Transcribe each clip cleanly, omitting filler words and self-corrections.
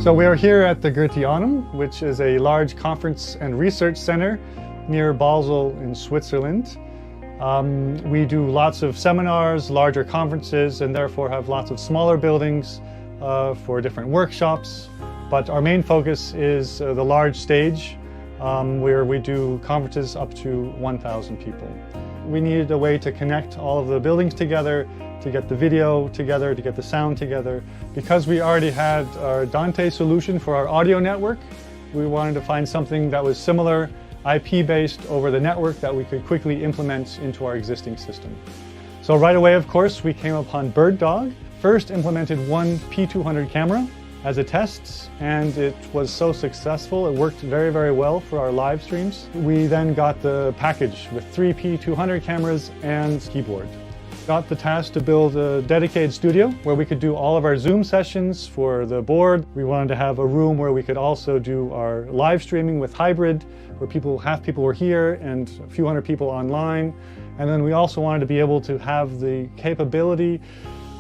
So we are here at the Goetheanum, which is a large conference and research center near Basel in Switzerland. We do lots of seminars, larger conferences, and therefore have lots of smaller buildings for different workshops. But our main focus is the large stage, where we do conferences up to 1,000 people. We needed a way to connect all of the buildings together, to get the video together, to get the sound together. Because we already had our Dante solution for our audio network, we wanted to find something that was similar, IP-based over the network that we could quickly implement into our existing system. So right away, of course, we came upon BirdDog. First implemented one P200 camera as a test, and it was so successful. It worked very, very well for our live streams. We then got the package with 3 P200 cameras and keyboard. Got the task to build a dedicated studio where we could do all of our Zoom sessions for the board. We wanted to have a room where we could also do our live streaming with hybrid, where half people were here and a few hundred people online. And then we also wanted to be able to have the capability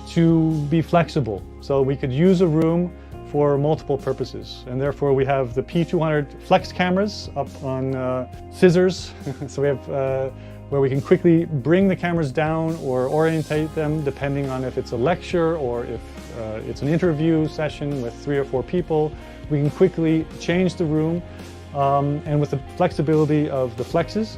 to be flexible, so we could use a room for multiple purposes. And therefore we have the P200 flex cameras up on scissors. So we have where we can quickly bring the cameras down or orientate them depending on if it's a lecture or if it's an interview session with 3 or 4 people. We can quickly change the room, and with the flexibility of the flexes,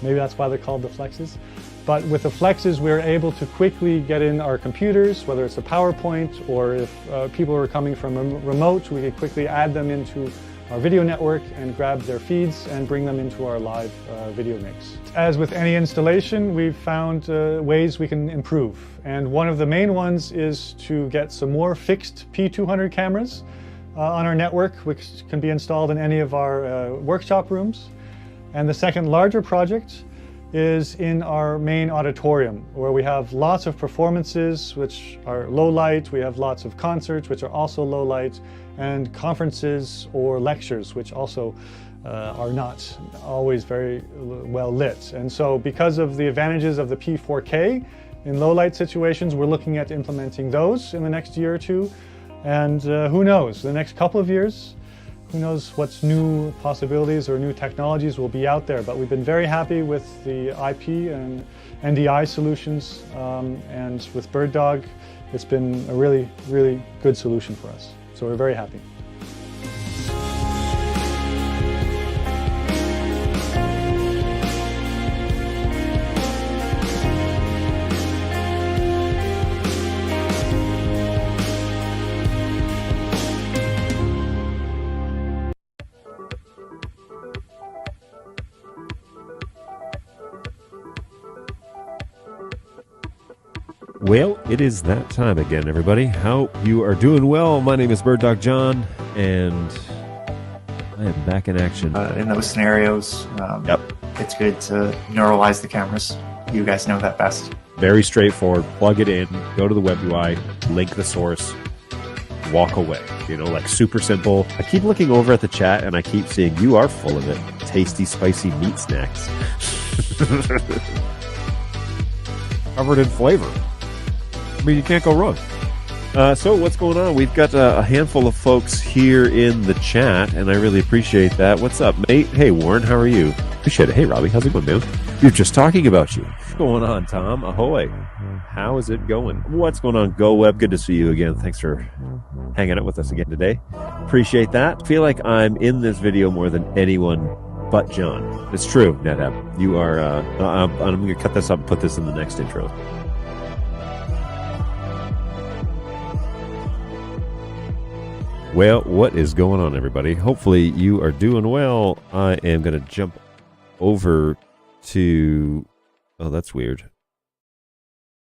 maybe that's why they're called the flexes, but with the flexes we're able to quickly get in our computers, whether it's a PowerPoint or if people are coming from remote, we could quickly add them into our video network and grab their feeds and bring them into our live video mix. As with any installation, we've found ways we can improve. And one of the main ones is to get some more fixed P200 cameras on our network, which can be installed in any of our workshop rooms. And the second larger project is in our main auditorium, where we have lots of performances which are low light, we have lots of concerts which are also low light, and conferences or lectures which also are not always very well lit. And so because of the advantages of the P4K in low light situations, we're looking at implementing those in the next year or two. And who knows, the next couple of years, who knows what's new possibilities or new technologies will be out there. But we've been very happy with the IP and NDI solutions, and with BirdDog, it's been a really, really good solution for us. So we're very happy. Well, it is that time again, everybody. Hope you are doing well. My name is BirdDog John, and I am back in action. In those scenarios, it's good to neuralize the cameras. You guys know that best. Very straightforward. Plug it in, go to the web UI, link the source, walk away. You know, like super simple. I keep looking over at the chat, and I keep seeing you are full of it. Tasty, spicy meat snacks. Covered in flavor. I mean, you can't go wrong. So what's going on? We've got a handful of folks here in the chat, and I really appreciate that. What's up, mate? Hey, Warren, how are you? Appreciate it. Hey, Robbie, how's it going, man? We were just talking about you. What's going on, Tom? Ahoy. How is it going? What's going on, GoWeb? Good to see you again. Thanks for hanging out with us again today. Appreciate that. I feel like I'm in this video more than anyone but John. It's true, NetApp. You are, I'm going to cut this up and put this in the next intro. Well, what is going on, everybody? Hopefully you are doing well. I am going to jump over to... Oh, that's weird.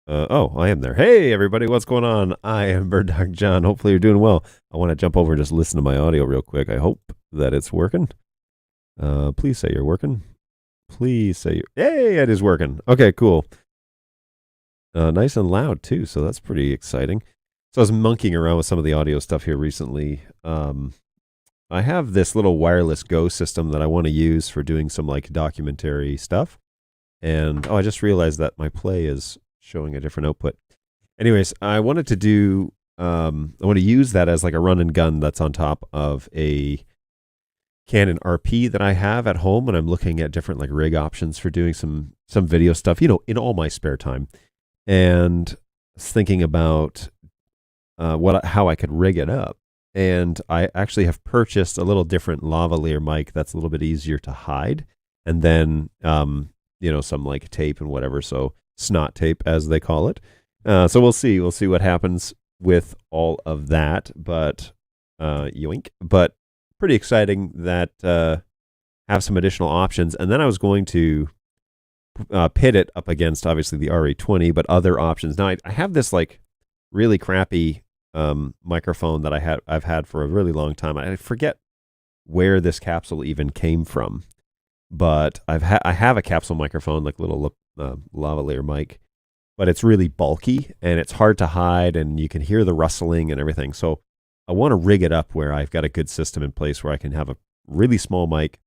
Oh, I am there. Hey, everybody, what's going on? I am BirdDog John. Hopefully you're doing well. I want to jump over and just listen to my audio real quick. I hope that it's working. Please say you're working. Please say you're... Hey, it is working. Okay, cool. Nice and loud, too, so that's pretty exciting. So I was monkeying around with some of the audio stuff here recently. I have this little wireless Go system that I want to use for doing some like documentary stuff. And I just realized that my play is showing a different output. Anyways, I wanted to do I want to use that as like a run and gun that's on top of a Canon RP that I have at home, and I'm looking at different like rig options for doing some video stuff, in all my spare time. And thinking about how I could rig it up. And I actually have purchased a little different lavalier mic that's a little bit easier to hide, and then some like tape and whatever, so snot tape as they call it. So we'll see what happens with all of that, but yoink. But pretty exciting that have some additional options. And then I was going to pit it up against obviously the RA20, but other options. Now I have this like really crappy microphone that I've had for a really long time. I forget where this capsule even came from, but I have a capsule microphone, like little lavalier mic, but it's really bulky and it's hard to hide, and you can hear the rustling and everything. So I want to rig it up where I've got a good system in place where I can have a really small mic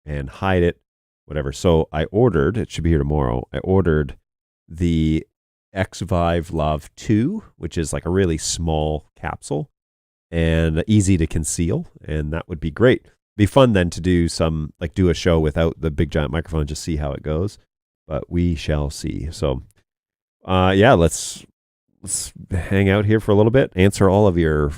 and hide it, whatever. So I ordered, it should be here tomorrow, I ordered the X-Vive Lav 2, which is like a really small capsule and easy to conceal, and that would be great. Be fun then to do a show without the big giant microphone, just see how it goes. But we shall see. So let's hang out here for a little bit, answer all of your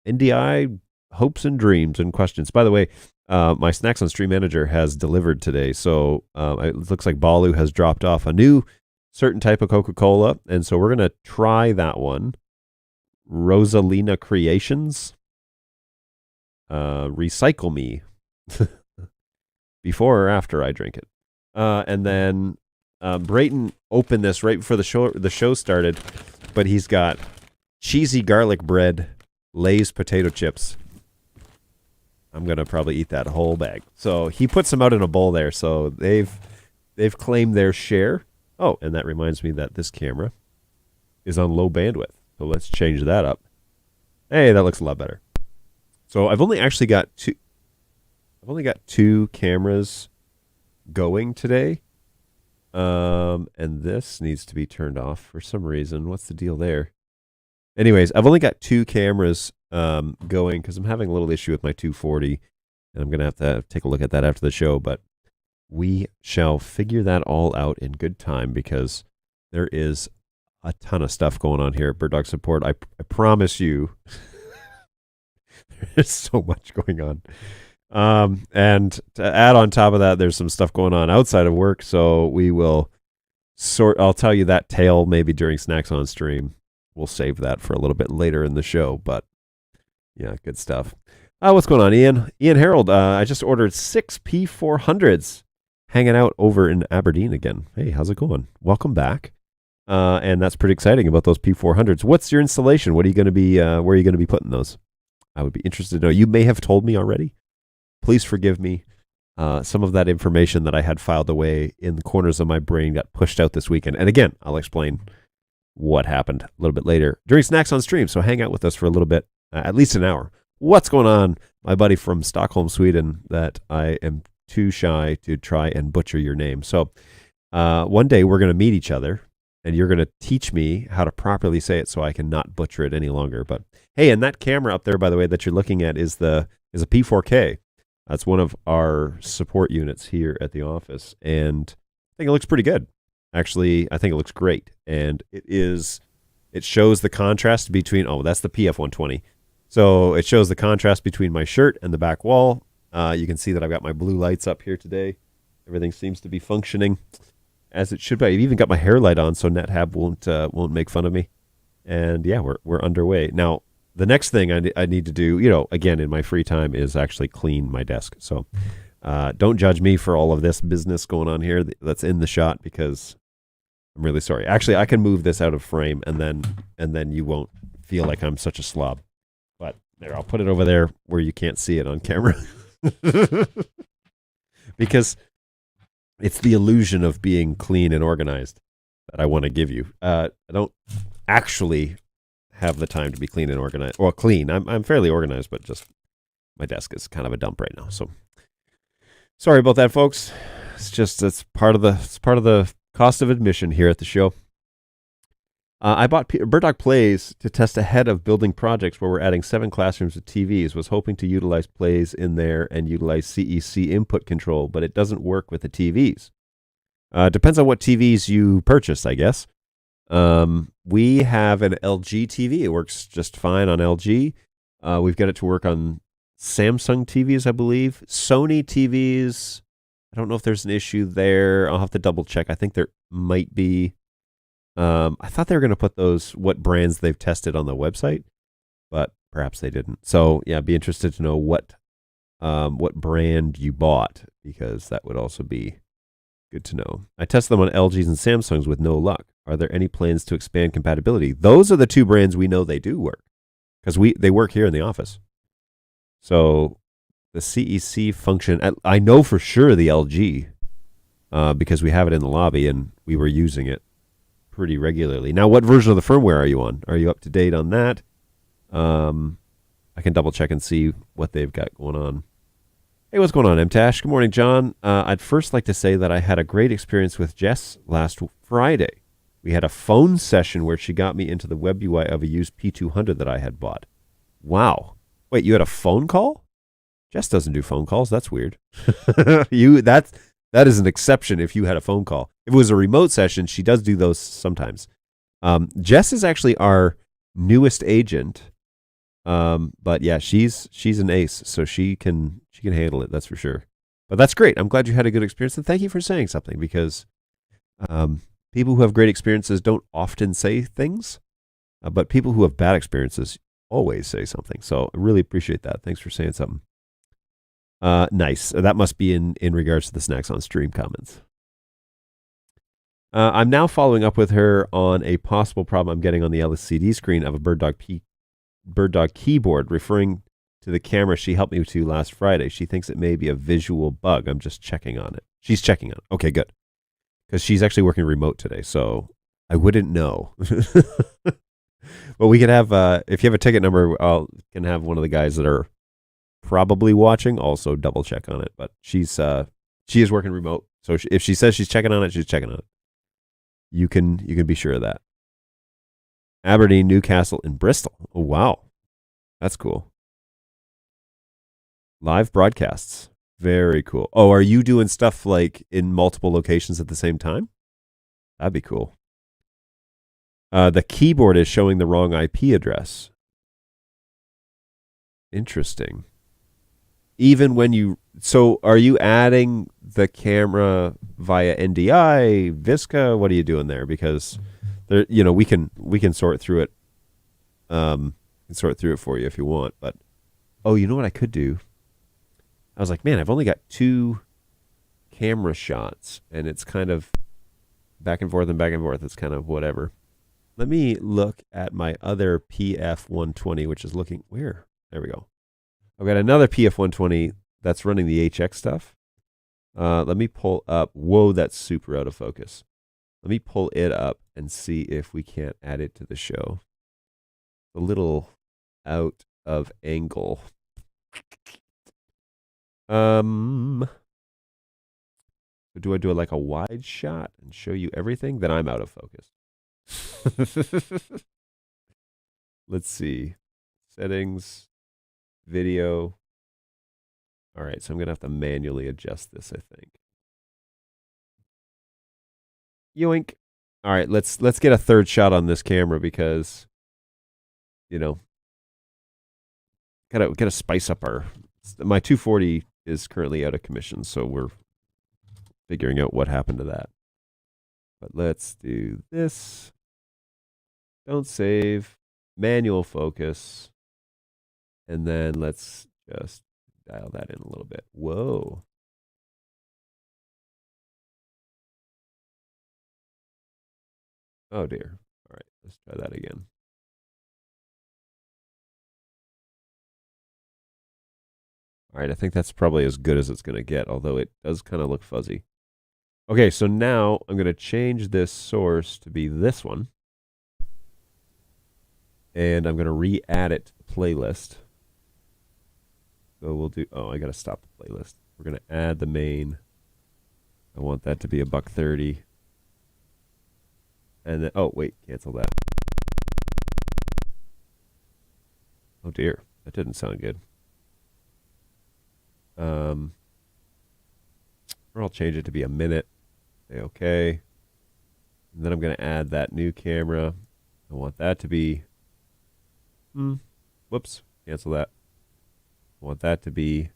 NDI hopes and dreams and questions. By the way, my Snacks on Stream manager has delivered today, so it looks like Balu has dropped off a new certain type of Coca-Cola, and so we're going to try that one. Rosalina Creations. Recycle me before or after I drink it. And then Brayton opened this right before the show started, but he's got cheesy garlic bread, Lay's potato chips. I'm going to probably eat that whole bag. So he puts them out in a bowl there, so they've claimed their share. Oh, and that reminds me that this camera is on low bandwidth. So let's change that up. Hey, that looks a lot better. So I've only actually got two cameras going today. And this needs to be turned off for some reason. What's the deal there? Anyways, I've only got two cameras going because I'm having a little issue with my 240, and I'm going to have to take a look at that after the show, but we shall figure that all out in good time because there is a ton of stuff going on here at BirdDog Support. I promise you there's so much going on. And to add on top of that, there's some stuff going on outside of work, so we will I'll tell you that tale maybe during Snacks on Stream. We'll save that for a little bit later in the show, but yeah, good stuff. What's going on, Ian? Ian Harold, I just ordered 6 P400s, hanging out over in Aberdeen again. Hey, how's it going? Welcome back. And that's pretty exciting about those P400s. What's your installation? What are you going to be? Where are you going to be putting those? I would be interested to know. You may have told me already. Please forgive me. Some of that information that I had filed away in the corners of my brain got pushed out this weekend. And again, I'll explain what happened a little bit later during Snacks on Stream. So hang out with us for a little bit, at least an hour. What's going on, my buddy from Stockholm, Sweden, that I am too shy to try and butcher your name. So one day we're going to meet each other, and you're going to teach me how to properly say it so I can not butcher it any longer. But hey, and that camera up there, by the way, that you're looking at is a P4K. That's one of our support units here at the office, and I think it looks pretty good. Actually, I think it looks great, and it shows the contrast between, that's the PF120. So it shows the contrast between my shirt and the back wall. You can see that I've got my blue lights up here today. Everything seems to be functioning as it should be. I've even got my hair light on so NetHab won't make fun of me. And yeah, we're underway. Now, the next thing I need to do, again, in my free time is actually clean my desk. So don't judge me for all of this business going on here that's in the shot, because I'm really sorry. Actually, I can move this out of frame, and then you won't feel like I'm such a slob. But there, I'll put it over there where you can't see it on camera. Because it's the illusion of being clean and organized that I want to give you. I don't actually have the time to be clean and organized. Well, clean. I'm fairly organized, but just my desk is kind of a dump right now. So sorry about that, folks. It's part of the cost of admission here at the show. I bought BirdDog Plays to test ahead of building projects where we're adding 7 classrooms with TVs. Was hoping to utilize Plays in there and utilize CEC input control, but it doesn't work with the TVs. Depends on what TVs you purchase, I guess. We have an LG TV. It works just fine on LG. We've got it to work on Samsung TVs, I believe. Sony TVs, I don't know if there's an issue there. I'll have to double check. I think there might be. I thought they were going to put what brands they've tested on the website, but perhaps they didn't. So yeah, I'd be interested to know what brand you bought, because that would also be good to know. I tested them on LGs and Samsungs with no luck. Are there any plans to expand compatibility? Those are the 2 brands we know they do work, because they work here in the office. So the CEC function, I know for sure the LG, because we have it in the lobby and we were using it pretty regularly. Now, what version of the firmware are you on? Are you up to date on that? I can double check and see what they've got going on. Hey, what's going on, MTash? Good morning, John. I'd first like to say that I had a great experience with Jess last Friday. We had a phone session where she got me into the web UI of a used P200 that I had bought. Wow. Wait, you had a phone call? Jess doesn't do phone calls. That's weird. That is an exception if you had a phone call. If it was a remote session, she does do those sometimes. Jess is actually our newest agent. But yeah, she's an ace, so she can handle it, that's for sure. But that's great. I'm glad you had a good experience, and thank you for saying something, because people who have great experiences don't often say things, but people who have bad experiences always say something. So I really appreciate that. Thanks for saying something. Nice. That must be in regards to the Snacks on Stream comments. I'm now following up with her on a possible problem I'm getting on the LCD screen of a BirdDog keyboard, referring to the camera she helped me to last Friday. She thinks it may be a visual bug. I'm just checking on it. She's checking on it. Okay, good. Because she's actually working remote today, so I wouldn't know. But we can have, if you have a ticket number, can have one of the guys that are probably watching also double check on it. But she is working remote, so if she says she's checking on it, she's checking on it. You can be sure of that. Aberdeen, Newcastle, and Bristol. Oh, wow. That's cool. Live broadcasts. Very cool. Oh, are you doing stuff like in multiple locations at the same time? That'd be cool. The keyboard is showing the wrong IP address. Interesting. Even when so are you adding the camera via NDI, Visca? What are you doing there? Because there, we can sort through it. Sort through it for you if you want. But you know what I could do? I was like, man, I've only got 2 camera shots, and it's kind of back and forth and back and forth. It's kind of whatever. Let me look at my other PF120, which is looking where? There we go. I've got another PF120 that's running the HX stuff. Let me pull up. Whoa, that's super out of focus. Let me pull it up and see if we can't add it to the show. A little out of angle. Do I do like a wide shot and show you everything? Then I'm out of focus. Let's see. Settings, video. All right, so I'm going to have to manually adjust this, I think. Yoink. All right, let's get a third shot on this camera because, gotta spice up my 240 is currently out of commission, so we're figuring out what happened to that. But let's do this. Don't save. Manual focus. And then let's just dial that in a little bit. Whoa. Oh dear. All right, let's try that again. All right, I think that's probably as good as it's going to get, although it does kind of look fuzzy. Okay, so now I'm going to change this source to be this one. And I'm going to re-add it to the playlist. So we'll do, I got to stop the playlist. We're going to add the main. I want that to be $130. And then, wait, cancel that. Oh dear, that didn't sound good. Or I'll change it to be a minute. Say okay. And then I'm going to add that new camera. I want that to be, whoops, cancel that. I want that to be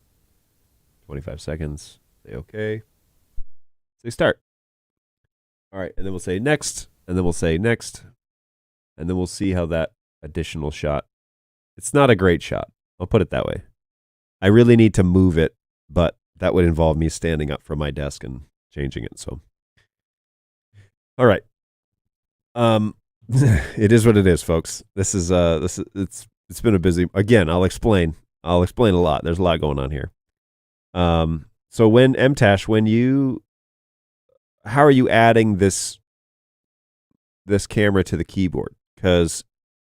25 seconds. Say okay. Say start. All right, and then we'll say next, and then we'll say next, and then we'll see how that additional shot. It's not a great shot. I'll put it that way. I really need to move it, but that would involve me standing up from my desk and changing it. So, all right. It is what it is, folks. It's been a busy. Again, I'll explain a lot. There's a lot going on here. So when MTash, how are you adding this camera to the keyboard? Because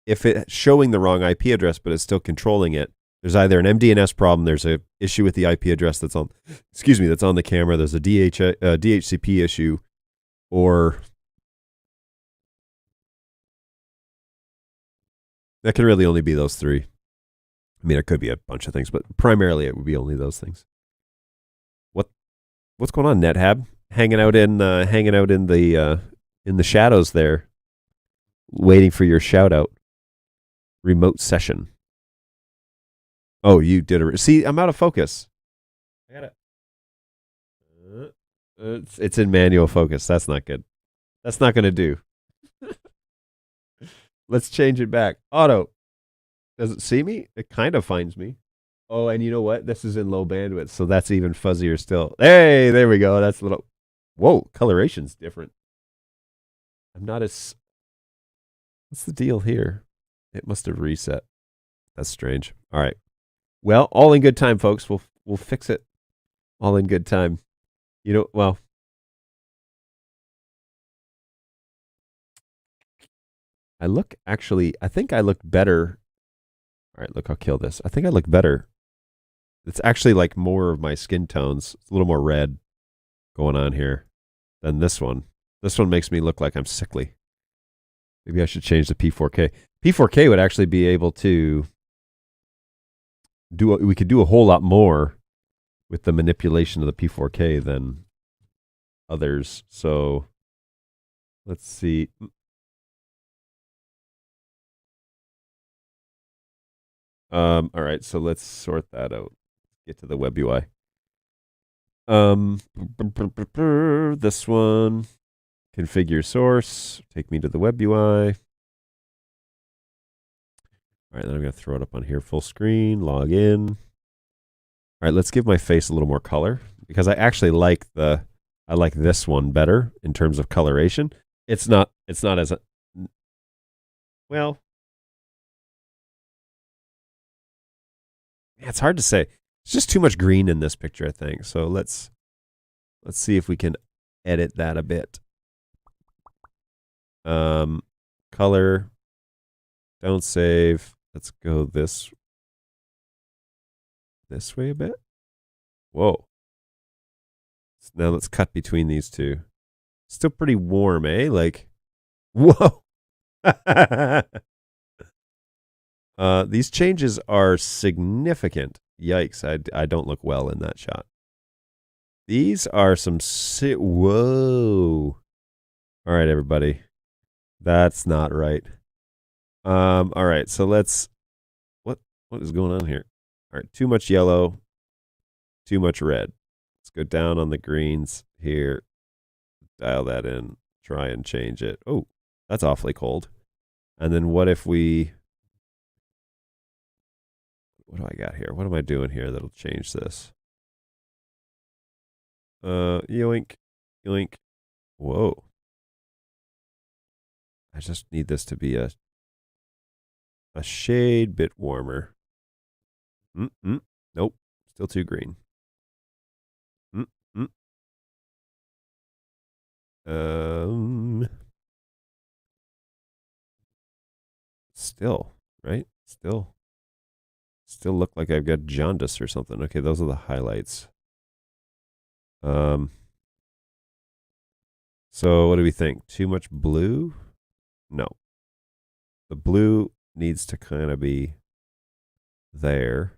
if it's showing the wrong IP address, but it's still controlling it, there's either an MDNS problem, there's an issue with the IP address that's on the camera, there's a DHCP issue, or that can really only be those three. I mean, it could be a bunch of things, but primarily it would be only those things. What's going on, NetHab? Hanging out in the shadows there, waiting for your shout out. Remote session. Oh, you did it. See, I'm out of focus. I got it. It's in manual focus. That's not good. That's not going to do. Let's change it back. Auto. Does it see me? It kind of finds me. Oh, and you know what? This is in low bandwidth, so that's even fuzzier still. Hey, there we go. That's a little... Whoa, coloration's different. I'm not as... What's the deal here? It must have reset. That's strange. All right. Well, all in good time, folks. We'll fix it. All in good time. You know, well... I think I look better. All right, look, I'll kill this. I think I look better. It's actually like more of my skin tones. It's a little more red going on here than this one. This one makes me look like I'm sickly. Maybe I should change the P4K. P4K would actually be able to we could do a whole lot more with the manipulation of the P4K than others. So let's see. All right, so let's sort that out. Get to the web UI. This one, configure source, take me to the web UI. All right, then I'm going to throw it up on here, full screen, log in. All right, let's give my face a little more color because I actually like this one better in terms of coloration. It's not as well. It's hard to say. It's just too much green in this picture, I think. So let's see if we can edit that a bit. Color. Don't save. Let's go this way a bit. Whoa. Now let's cut between these two. Still pretty warm, eh? Like, whoa. These changes are significant. Yikes, I don't look well in that shot. These are some whoa. All right, everybody. That's not right. All right, so let's what is going on here? All right, too much yellow, too much red. Let's go down on the greens here. Dial that in. Try and change it. Oh, that's awfully cold. And then what if we... What do I got here? What am I doing here that'll change this? Yoink. Yoink. Whoa. I just need this to be a shade bit warmer. Nope. Still too green. Still, right? Still look like I've got jaundice or something. Okay, those are the highlights. So what do we think? Too much blue? No. The blue needs to kind of be there.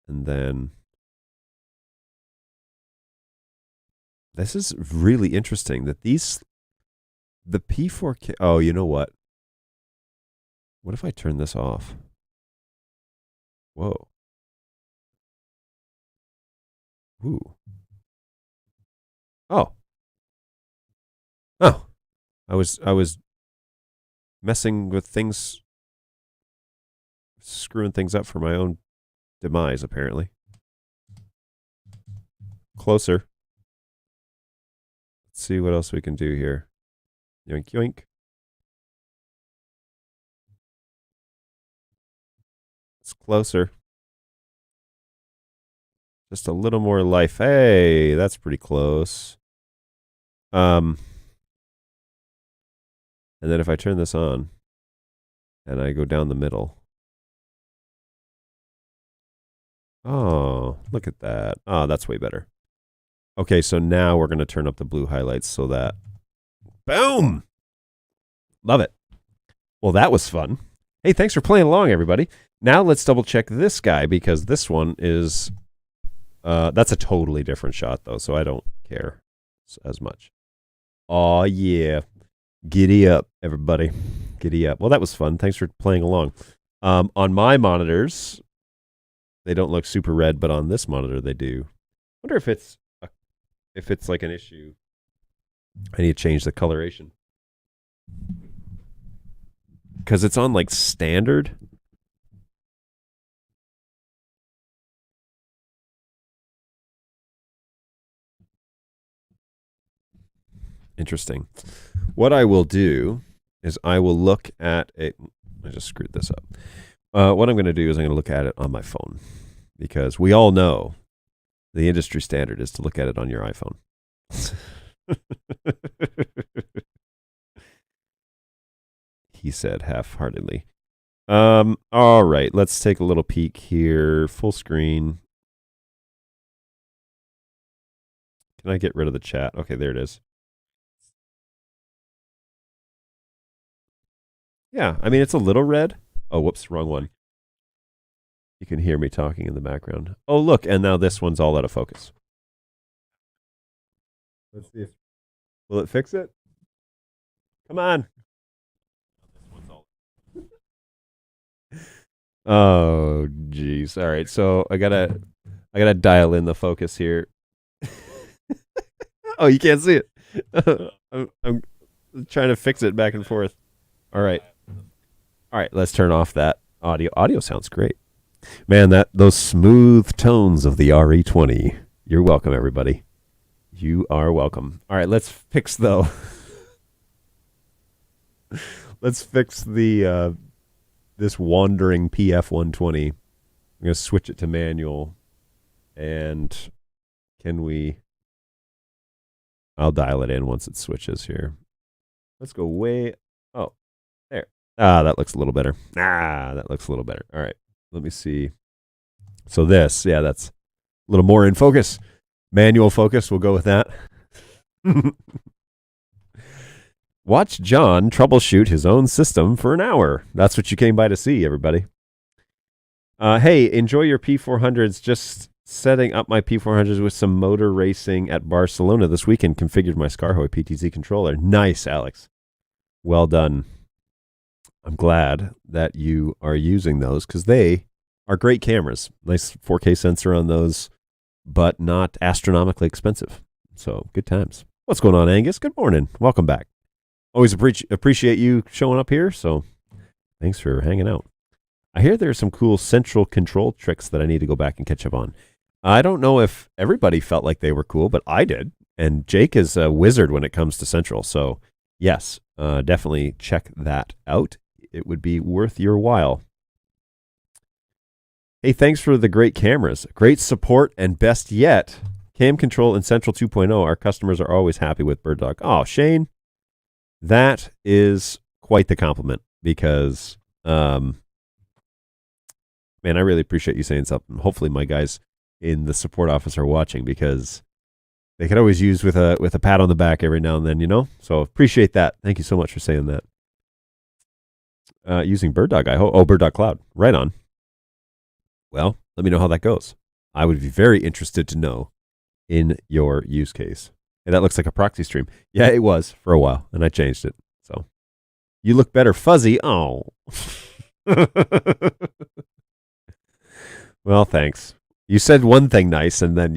And then this is really interesting that the P4K. Oh, you know what? What if I turn this off? Whoa. Ooh. Oh. Oh. I was messing with things, screwing things up for my own demise, apparently. Closer. Let's see what else we can do here. Yoink, yoink. It's closer. Just a little more life. Hey, that's pretty close. And then if I turn this on and I go down the middle. Oh, look at that. Oh, that's way better. Okay, so now we're going to turn up the blue highlights so that, boom! Love it. Well, that was fun. Hey, thanks for playing along, everybody. Now let's double check this guy because this one is, that's a totally different shot though, so I don't care as much. Oh yeah. Giddy up, everybody. Giddy up. Well, that was fun. Thanks for playing along. On my monitors, they don't look super red, but on this monitor they do. I wonder if it's like an issue. I need to change the coloration. Because it's on like standard. Interesting. What I will do is I will look at it. I just screwed this up. What I'm going to do is I'm going to look at it on my phone because we all know the industry standard is to look at it on your iPhone. He said half-heartedly. All right, let's take a little peek here. Full screen. Can I get rid of the chat? Okay, there it is. Yeah, I mean, it's a little red. Oh, whoops, wrong one. You can hear me talking in the background. Oh, look, and now this one's all out of focus. Let's see if... Will it fix it? Come on. Oh, jeez. All right, so I gotta dial in the focus here. Oh, you can't see it. I'm trying to fix it back and forth. All right, let's turn off that audio. Audio sounds great. Man, those smooth tones of the RE20. You're welcome, everybody. You are welcome. All right, let's fix the this wandering PF120. I'm going to switch it to manual. And I'll dial it in once it switches here. Let's go way, oh, there. That looks a little better. That looks a little better. All right, let me see. So this, yeah, that's a little more in focus. Manual focus, we'll go with that. Watch John troubleshoot his own system for an hour. That's what you came by to see, everybody. Hey, enjoy your P400s. Just setting up my P400s with some motor racing at Barcelona this weekend. Configured my Scarhoy PTZ controller. Nice, Alex. Well done. I'm glad that you are using those because they are great cameras. Nice 4K sensor on those, but not astronomically expensive. So good times. What's going on, Angus? Good morning. Welcome back. Always appreciate you showing up here, so thanks for hanging out. I hear there's some cool central control tricks that I need to go back and catch up on. I don't know if everybody felt like they were cool, but I did. And Jake is a wizard when it comes to central. So yes, definitely check that out. It would be worth your while. Hey, thanks for the great cameras. Great support, and best yet, Cam Control and Central 2.0. Our customers are always happy with BirdDog. Oh, Shane, that is quite the compliment because, man, I really appreciate you saying something. Hopefully my guys in the support office are watching because they could always use with a pat on the back every now and then, you know? So appreciate that. Thank you so much for saying that. Using BirdDog, I hope. Oh, BirdDog Cloud. Right on. Well, let me know how that goes. I would be very interested to know in your use case. Hey, that looks like a proxy stream. Yeah, it was for a while, and I changed it. So you look better fuzzy. Oh. Well, thanks. You said one thing nice, and then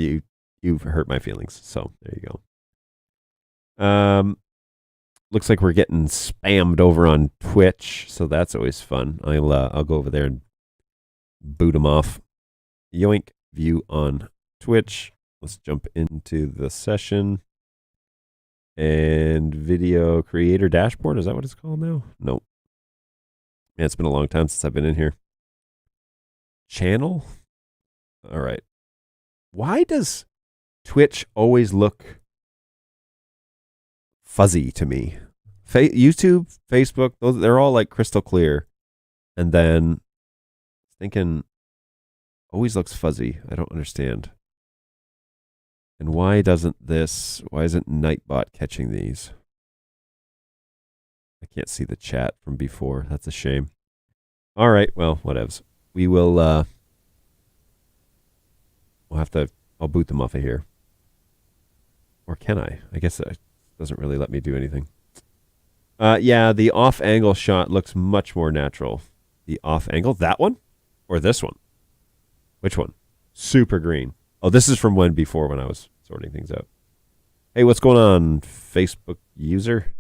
you've hurt my feelings. So there you go. Looks like we're getting spammed over on Twitch, so that's always fun. I'll go over there and boot them off. Yoink, view on Twitch. Let's jump into the session. And video creator dashboard, is that what it's called now? Nope. Yeah, it's been a long time since I've been in here. Channel? All right. Why does Twitch always look fuzzy to me? YouTube, Facebook, they're all like crystal clear. And then thinking always looks fuzzy. I don't understand. And why isn't Nightbot catching these? I can't see the chat from before. That's a shame. All right, well, whatevs. We will I'll boot them off of here. Or can I? I guess it doesn't really let me do anything. Yeah, the off-angle shot looks much more natural. The off-angle? That one? Or this one? Which one? Super green. Oh, this is from when I was sorting things out. Hey, what's going on, Facebook user?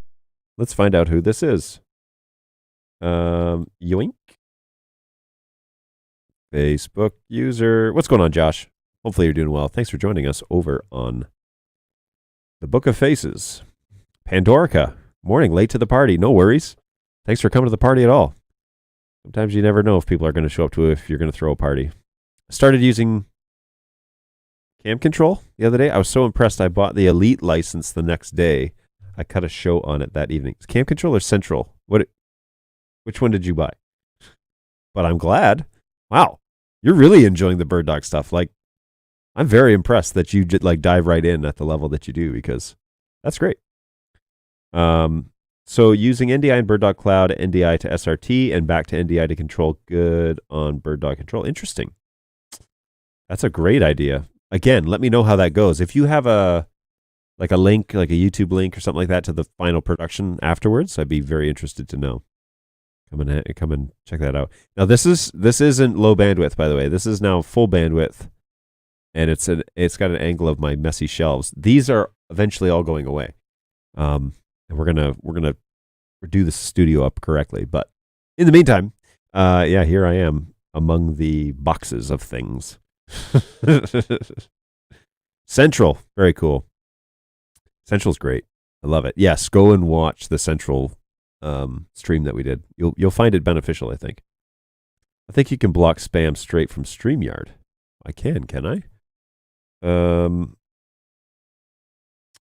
Let's find out who this is. Yoink. Facebook user. What's going on, Josh? Hopefully you're doing well. Thanks for joining us over on the Book of Faces. Pandorica. Morning, late to the party. No worries. Thanks for coming to the party at all. Sometimes you never know if people are going to show up to if you're going to throw a party. I started using Cam Control the other day. I was so impressed. I bought the Elite license the next day. I cut a show on it that evening. Is Cam Control or Central? Which one did you buy? But I'm glad. Wow, you're really enjoying the BirdDog stuff. Like, I'm very impressed that you dive right in at the level that you do, because that's great. So using NDI and BirdDog Cloud, NDI to SRT, and back to NDI to control good on BirdDog Control. Interesting. That's a great idea. Again, let me know how that goes. If you have a link, like a YouTube link or something like that to the final production afterwards, I'd be very interested to know. Come and check that out. Now this isn't low bandwidth, by the way. This is now full bandwidth, and it's got an angle of my messy shelves. These are eventually all going away, and we're gonna do the studio up correctly. But in the meantime, yeah, here I am among the boxes of things. Central, very cool. Central's great. I love it. Yes, go and watch the Central stream that we did. You'll find it beneficial, I think. I think you can block spam straight from StreamYard. I can I?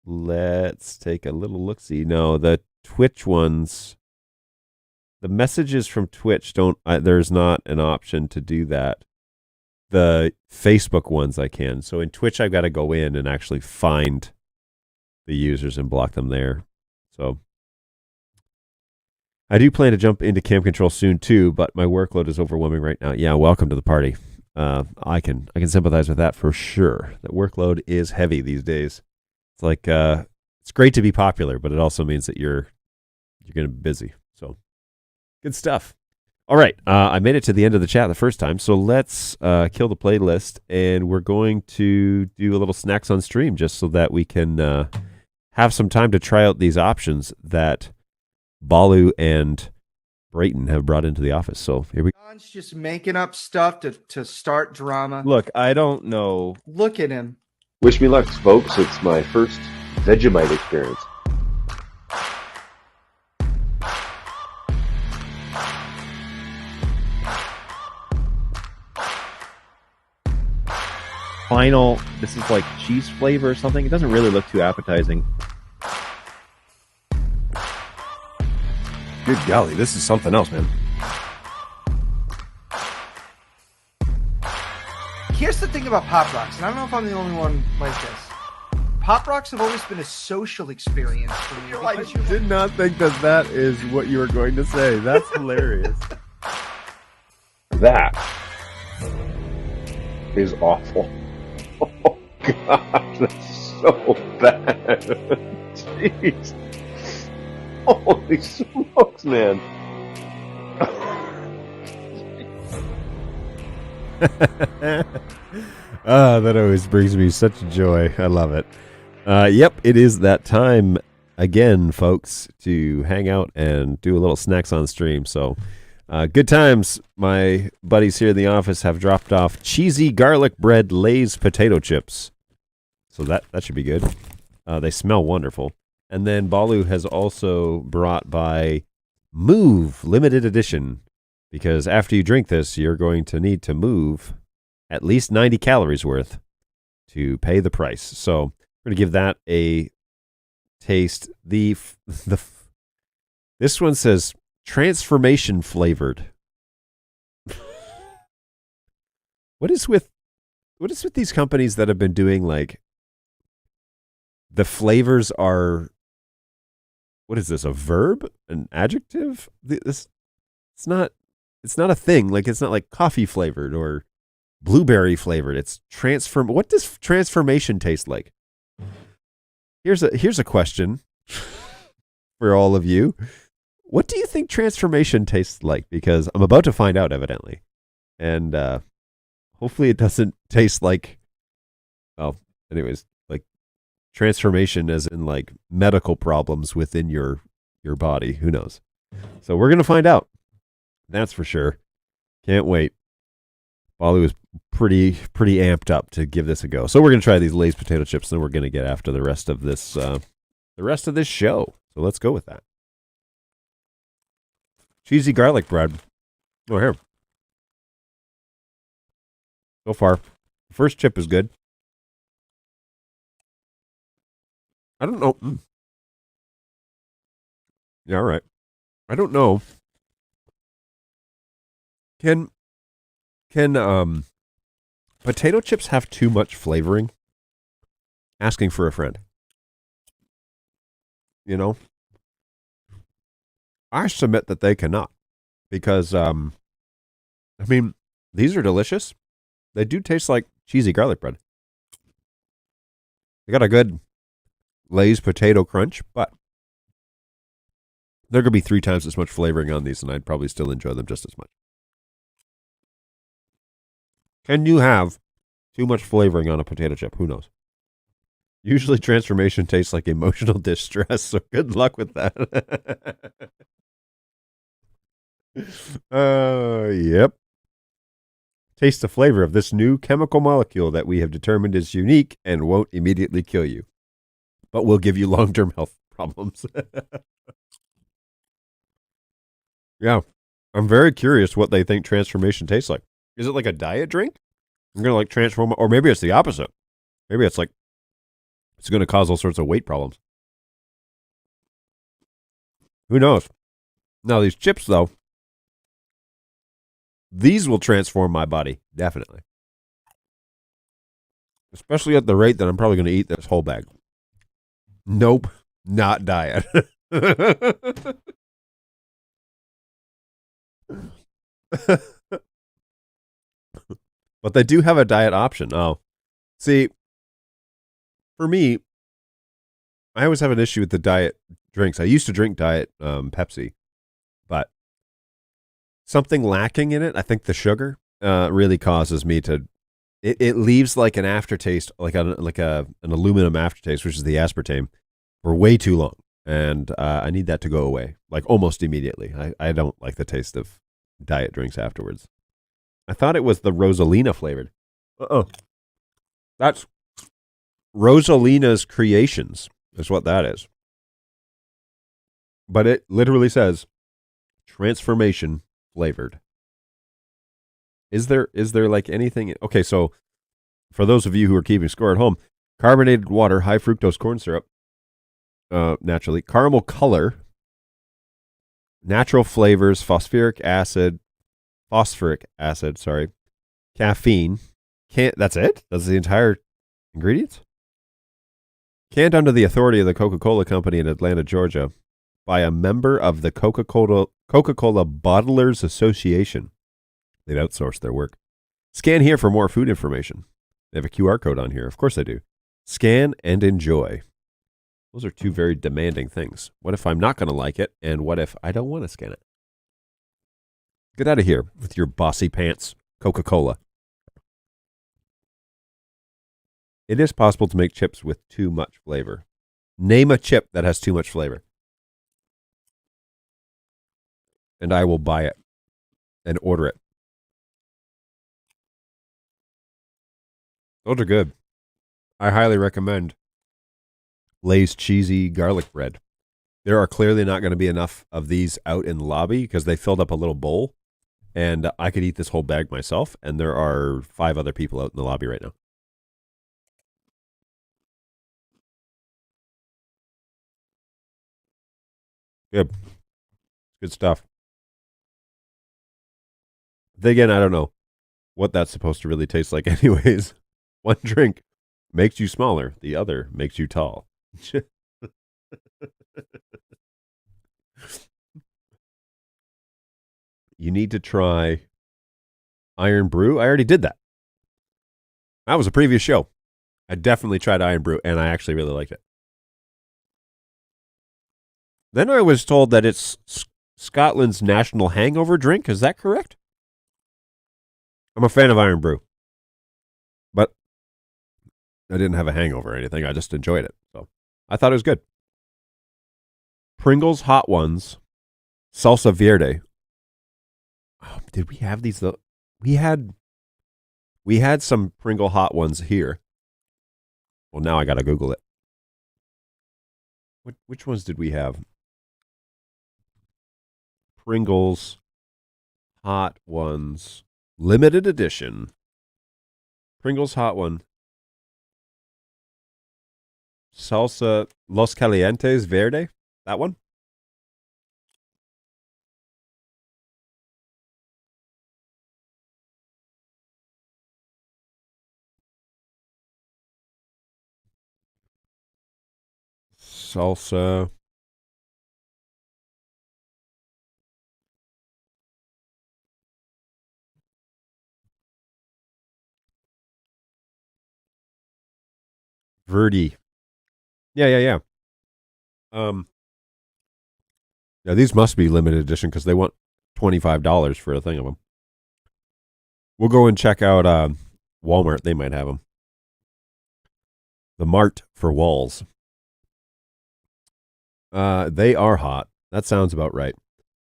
Let's take a little look-see. No, the Twitch ones, the messages from Twitch there's not an option to do that. The Facebook ones I can. So in Twitch, I've got to go in and actually find the users and block them there. So I do plan to jump into Cam Control soon too, but my workload is overwhelming right now. Yeah, welcome to the party. I can sympathize with that for sure. The workload is heavy these days. It's like it's great to be popular, but it also means that you're going to be busy. So good stuff. All right, I made it to the end of the chat the first time, so let's kill the playlist, and we're going to do a little snacks on stream just so that we can have some time to try out these options that Balu and Brayton have brought into the office. So here we go. John's just making up stuff to start drama. Look, I don't know. Look at him. Wish me luck, folks. It's my first Vegemite experience. Final, this is like cheese flavor or something. It doesn't really look too appetizing. Good golly, this is something else, man. Here's the thing about Pop Rocks, and I don't know if I'm the only one like this. Pop Rocks have always been a social experience for me. I did not think that is what you were going to say. That's hilarious. That is awful. Oh gosh, that's so bad. Jeez. Holy smokes, man. That always brings me such joy. I love it. Yep, it is that time again, folks, to hang out and do a little snacks on stream. So, good times. My buddies here in the office have dropped off cheesy garlic bread Lay's potato chips. So that should be good. They smell wonderful. And then Balu has also brought by Move Limited Edition, because after you drink this, you're going to need to move at least 90 calories worth to pay the price. So we're going to give that a taste. This one says transformation flavored. What is with these companies that have been doing, like, the flavors are, what is this, a verb, an adjective? It's not a thing. Like, it's not like coffee flavored or blueberry flavored. It's what does transformation taste like? Here's a question for all of you. What do you think transformation tastes like? Because I'm about to find out, evidently. And hopefully it doesn't taste like, well, anyways, like transformation as in like medical problems within your body. Who knows? So we're going to find out. That's for sure. Can't wait. Balu is pretty amped up to give this a go. So we're going to try these Lay's potato chips, and then we're going to get after the rest of this show. So let's go with that. Cheesy garlic bread. Oh, here. So far, the first chip is good. I don't know. Yeah, all right. I don't know. Can potato chips have too much flavoring? Asking for a friend. You know? I submit that they cannot. Because, I mean, these are delicious. They do taste like cheesy garlic bread. They got a good Lay's potato crunch, but there could be 3 times as much flavoring on these, and I'd probably still enjoy them just as much. Can you have too much flavoring on a potato chip? Who knows? Usually transformation tastes like emotional distress, so good luck with that. Yep. Taste the flavor of this new chemical molecule that we have determined is unique and won't immediately kill you, but will give you long-term health problems. Yeah. I'm very curious what they think transformation tastes like. Is it like a diet drink? I'm going to like transform, or maybe it's the opposite. Maybe it's like, it's going to cause all sorts of weight problems. Who knows? Now, these chips, though, these will transform my body, definitely. Especially at the rate that I'm probably going to eat this whole bag. Nope, not diet. But they do have a diet option. Oh, see, for me, I always have an issue with the diet drinks. I used to drink diet Pepsi, but something lacking in it, I think the sugar, really causes me to. It leaves like an aftertaste, like an aluminum aftertaste, which is the aspartame, for way too long, and I need that to go away, like almost immediately. I don't like the taste of diet drinks afterwards. I thought it was the Rosalina flavored. That's Rosalina's Creations is what that is. But it literally says transformation flavored. Is there like anything? Okay, so for those of you who are keeping score at home, carbonated water, high fructose corn syrup, naturally, caramel color, natural flavors, phosphoric acid, caffeine. That's it? That's the entire ingredients? Canned under the authority of the Coca-Cola Company in Atlanta, Georgia, by a member of the Coca-Cola Bottlers Association. They've outsourced their work. Scan here for more food information. They have a QR code on here. Of course they do. Scan and enjoy. Those are two very demanding things. What if I'm not going to like it? And what if I don't want to scan it? Get out of here with your bossy pants, Coca-Cola. It is possible to make chips with too much flavor. Name a chip that has too much flavor. And I will buy it and order it. Those are good. I highly recommend Lay's cheesy garlic bread. There are clearly not going to be enough of these out in the lobby because they filled up a little bowl, and I could eat this whole bag myself, and there are 5 other people out in the lobby right now. Good. Good stuff. Then again, I don't know what that's supposed to really taste like anyways. One drink makes you smaller. The other makes you tall. You need to try Iron Brew. I already did that. That was a previous show. I definitely tried Iron Brew, and I actually really liked it. Then I was told that it's Scotland's national hangover drink. Is that correct? I'm a fan of Iron Brew. But I didn't have a hangover or anything. I just enjoyed it. So I thought it was good. Pringles Hot Ones, Salsa Verde. Oh, did we have these though? We had some Pringle Hot Ones here. Well, now I got to Google it. Which ones did we have? Pringles Hot Ones, limited edition. Pringles Hot One. Salsa Los Calientes Verde. That one? Salsa. Verde. Yeah. Yeah, these must be limited edition because they want $25 for a thing of them. We'll go and check out Walmart. They might have them. The Mart for Walls. They are hot. That sounds about right.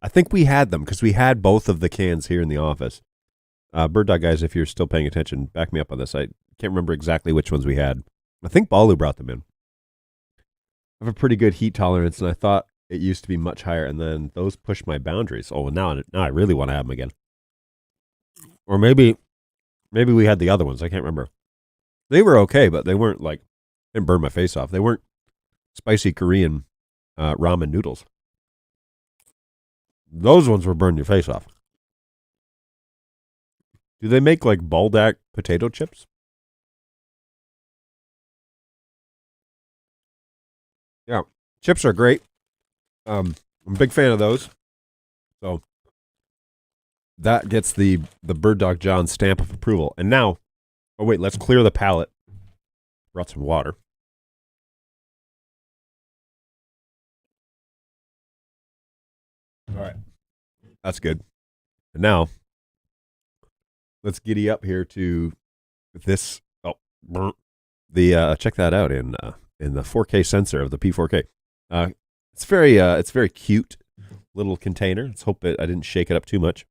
I think we had them because we had both of the cans here in the office. BirdDog guys, if you're still paying attention, back me up on this. I can't remember exactly which ones we had. I think Balu brought them in. I have a pretty good heat tolerance, and I thought it used to be much higher, and then those pushed my boundaries. Oh, now I really want to have them again. Or maybe we had the other ones. I can't remember. They were okay, but they weren't like, didn't burn my face off. They weren't spicy Korean ramen noodles. Those ones were burn your face off. Do they make like baldac potato chips? Yeah, chips are great. I'm a big fan of those. So that gets the BirdDog John stamp of approval. And now, oh wait, let's clear the palate. Brought some water. All right, that's good. And now, let's giddy up here to this. Oh, check that out in the 4K sensor of the P4K. It's very cute little container. Let's hope I didn't shake it up too much.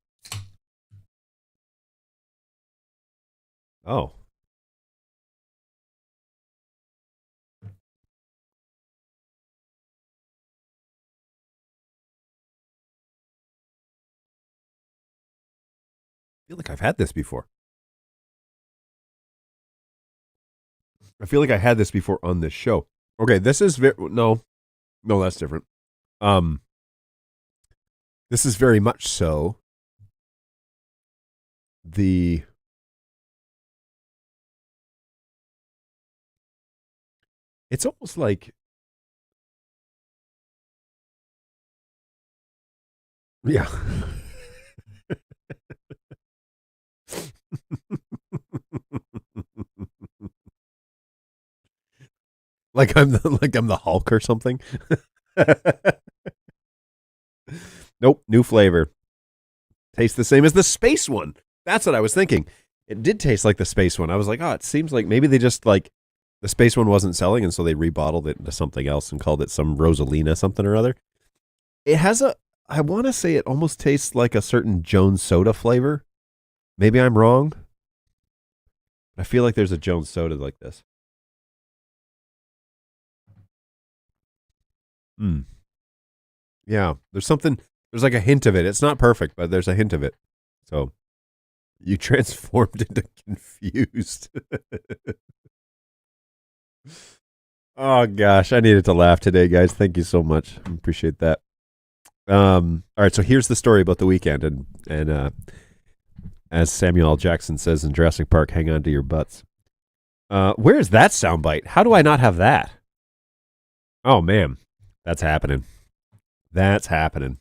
Oh. I feel like I've had this before. I feel like I had this before on this show. Okay, this is no, that's different. This is very much so it's almost like, yeah. Like I'm the Hulk or something. Nope, new flavor. Tastes the same as the space one. That's what I was thinking. It did taste like the space one. I was like, oh, it seems like maybe they just like the space one wasn't selling, and so they rebottled it into something else and called it some Rosalina something or other. It has I want to say it almost tastes like a certain Jones Soda flavor. Maybe I'm wrong. I feel like there's a Jones Soda like this. Yeah, there's like a hint of it. It's not perfect, but there's a hint of it. So you transformed into confused. Oh gosh, I needed to laugh today, guys. Thank you so much. I appreciate that. All right, so here's the story about the weekend, and as Samuel L. Jackson says in Jurassic Park, hang on to your butts. Where is that soundbite? How do I not have that? Oh man, that's happening. That's happening.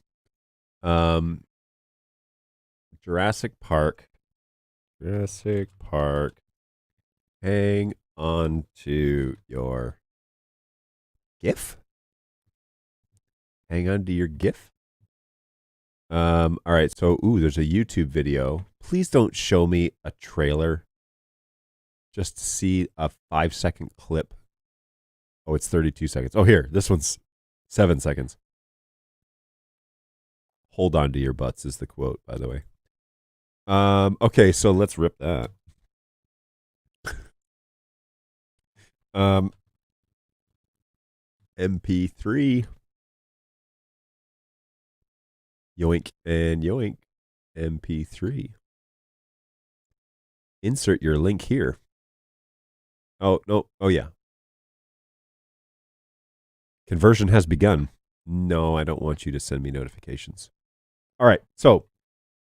Jurassic Park. Hang on to your GIF. Hang on to your GIF. All right. So, there's a YouTube video. Please don't show me a trailer. Just to see a 5-second clip. Oh, it's 32 seconds. Oh, here. This one's 7 seconds. Hold on to your butts is the quote, by the way. Okay, so let's rip that. MP3. Yoink and yoink. MP3. Insert your link here. Oh, no. Oh, yeah. Conversion has begun. No, I don't want you to send me notifications. All right. So,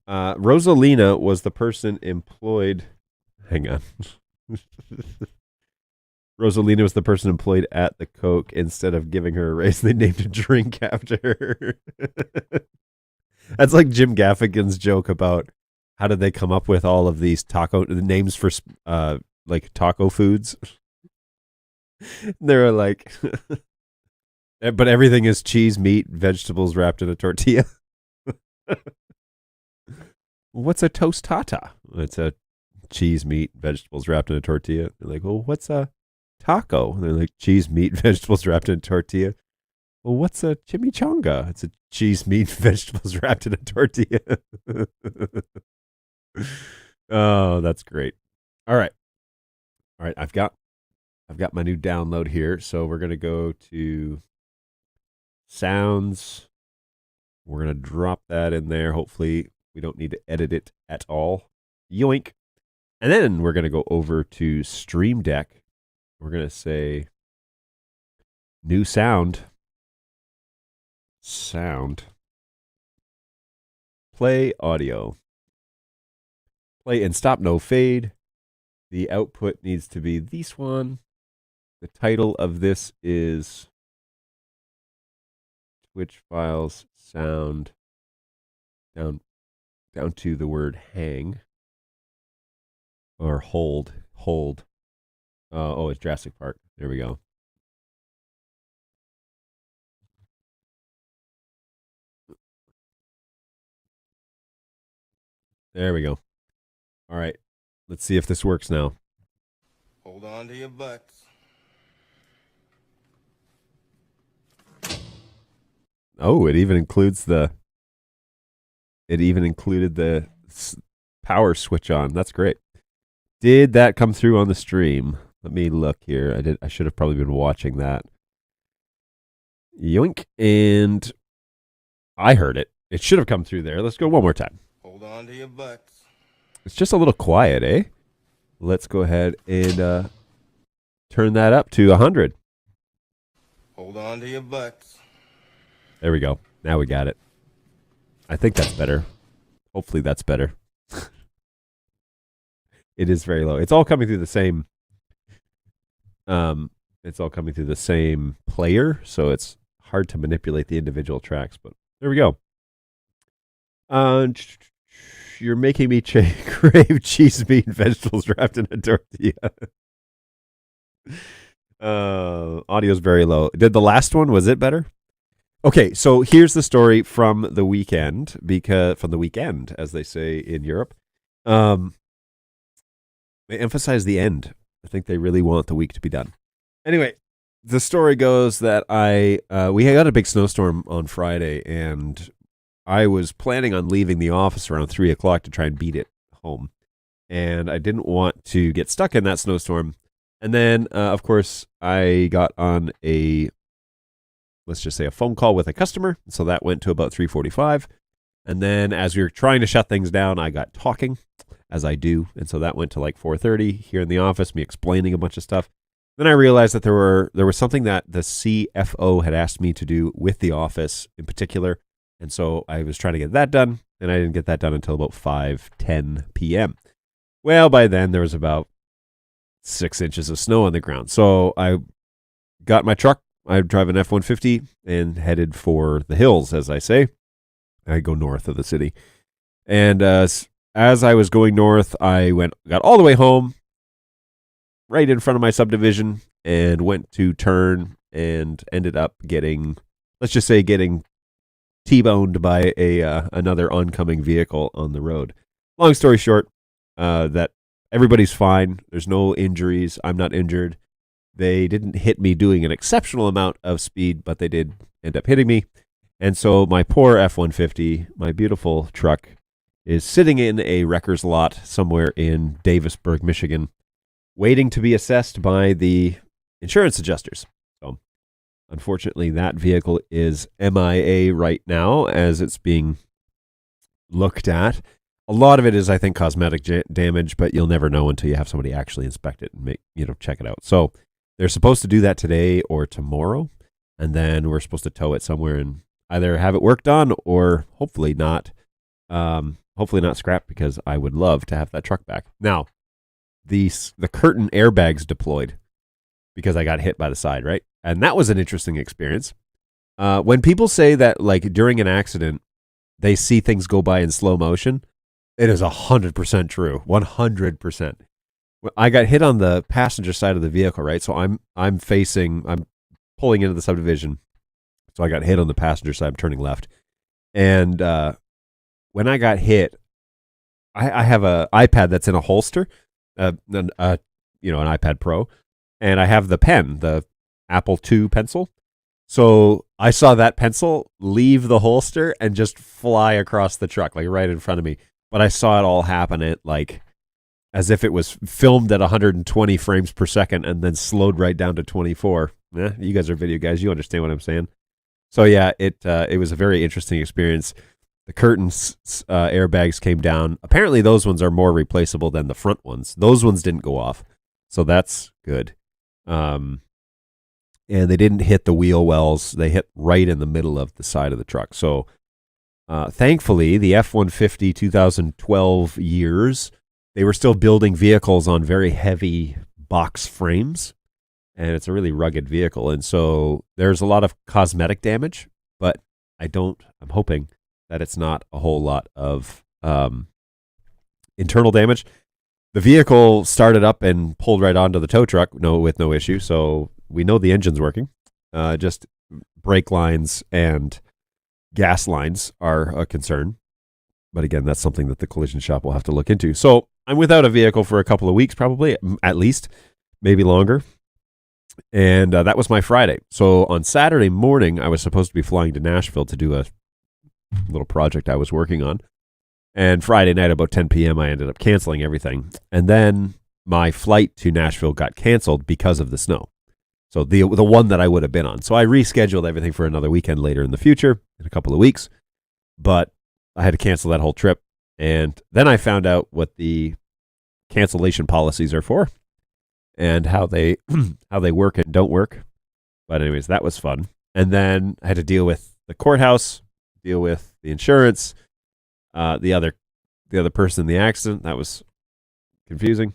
Rosalina was the person employed. Hang on. Rosalina was the person employed at the Coke. Instead of giving her a raise, they named a drink after her. That's like Jim Gaffigan's joke about how did they come up with all of these names for like taco foods. They were like, but everything is cheese, meat, vegetables wrapped in a tortilla. What's a tostata? It's a cheese, meat, vegetables wrapped in a tortilla. They're like, well, what's a taco? And they're like, cheese, meat, vegetables wrapped in a tortilla. Well, what's a chimichanga? It's a cheese, meat, vegetables wrapped in a tortilla. Oh, that's great. All right. I've got my new download here. So we're going to go to sounds. We're going to drop that in there. Hopefully we don't need to edit it at all. Yoink. And then we're going to go over to Stream Deck. We're going to say new sound. Play audio. Play and stop, no fade. The output needs to be this one. The title of this is Twitch files sound down to the word hang or hold. Oh, it's Jurassic Park. There we go. There we go. All right. Let's see if this works now. Hold on to your butts. Oh, it even included the power switch on. That's great. Did that come through on the stream? Let me look here. I should have probably been watching that. Yoink. And I heard it. It should have come through there. Let's go one more time. Hold on to your butts. It's just a little quiet, eh? Let's go ahead and turn that up to 100. Hold on to your butts. There we go. Now we got it. I think that's better. Hopefully that's better. It is very low. It's all coming through the same player, so it's hard to manipulate the individual tracks, but there we go. You're making me crave cheese, meat, and vegetables wrapped in a tortilla. Audio's very low. Did the last one, was it better? Okay, so here's the story from the weekend, from the weekend, as they say in Europe. They emphasize the end. I think they really want the week to be done. Anyway, the story goes that we got a big snowstorm on Friday, and I was planning on leaving the office around 3 o'clock to try and beat it home. And I didn't want to get stuck in that snowstorm. And then, of course, I got on let's just say a phone call with a customer. So that went to about 3:45. And then as we were trying to shut things down, I got talking, as I do. And so that went to like 4:30 here in the office, me explaining a bunch of stuff. Then I realized that there was something that the CFO had asked me to do with the office in particular. And so I was trying to get that done, and I didn't get that done until about 5:10 p.m. Well, by then there was about 6 inches of snow on the ground. So I got my truck. I drive an F-150 and headed for the hills, as I say. I go north of the city. And as I was going north, I got all the way home, right in front of my subdivision, and went to turn and ended up getting T-boned by another oncoming vehicle on the road. Long story short, that everybody's fine. There's no injuries. I'm not injured. They didn't hit me doing an exceptional amount of speed, but they did end up hitting me. And so my poor F-150, my beautiful truck, is sitting in a wrecker's lot somewhere in Davisburg, Michigan, waiting to be assessed by the insurance adjusters. So unfortunately, that vehicle is MIA right now as it's being looked at. A lot of it is, I think, cosmetic damage, but you'll never know until you have somebody actually inspect it and check it out. So they're supposed to do that today or tomorrow, and then we're supposed to tow it somewhere and either have it worked on or hopefully not scrap, because I would love to have that truck back. Now, the curtain airbags deployed because I got hit by the side, right? And that was an interesting experience. When people say that, like, during an accident, they see things go by in slow motion, it is 100% true. 100%. I got hit on the passenger side of the vehicle, right? So I'm pulling into the subdivision. So I got hit on the passenger side. I'm turning left. And when I got hit, I have an iPad that's in a holster, an iPad Pro, and I have the pen, the Apple II pencil. So I saw that pencil leave the holster and just fly across the truck, like right in front of me. But I saw it all happen at as if it was filmed at 120 frames per second and then slowed right down to 24. You guys are video guys. You understand what I'm saying. So yeah, it was a very interesting experience. The curtains airbags came down. Apparently those ones are more replaceable than the front ones. Those ones didn't go off. So that's good. And they didn't hit the wheel wells. They hit right in the middle of the side of the truck. So thankfully, the F-150 2012 years, they were still building vehicles on very heavy box frames, and it's a really rugged vehicle. And so there's a lot of cosmetic damage, but I'm hoping that it's not a whole lot of internal damage. The vehicle started up and pulled right onto the tow truck with no issue, so we know the engine's working. Just brake lines and gas lines are a concern. But again, that's something that the collision shop will have to look into. So I'm without a vehicle for a couple of weeks, probably, at least, maybe longer. And that was my Friday. So on Saturday morning, I was supposed to be flying to Nashville to do a little project I was working on. And Friday night, about 10 p.m., I ended up canceling everything. And then my flight to Nashville got canceled because of the snow. So the one that I would have been on. So I rescheduled everything for another weekend later in the future, in a couple of weeks. But I had to cancel that whole trip. And then I found out what the cancellation policies are for and how they work and don't work. But anyways, that was fun. And then I had to deal with the courthouse, deal with the insurance, the other person in the accident. That was confusing.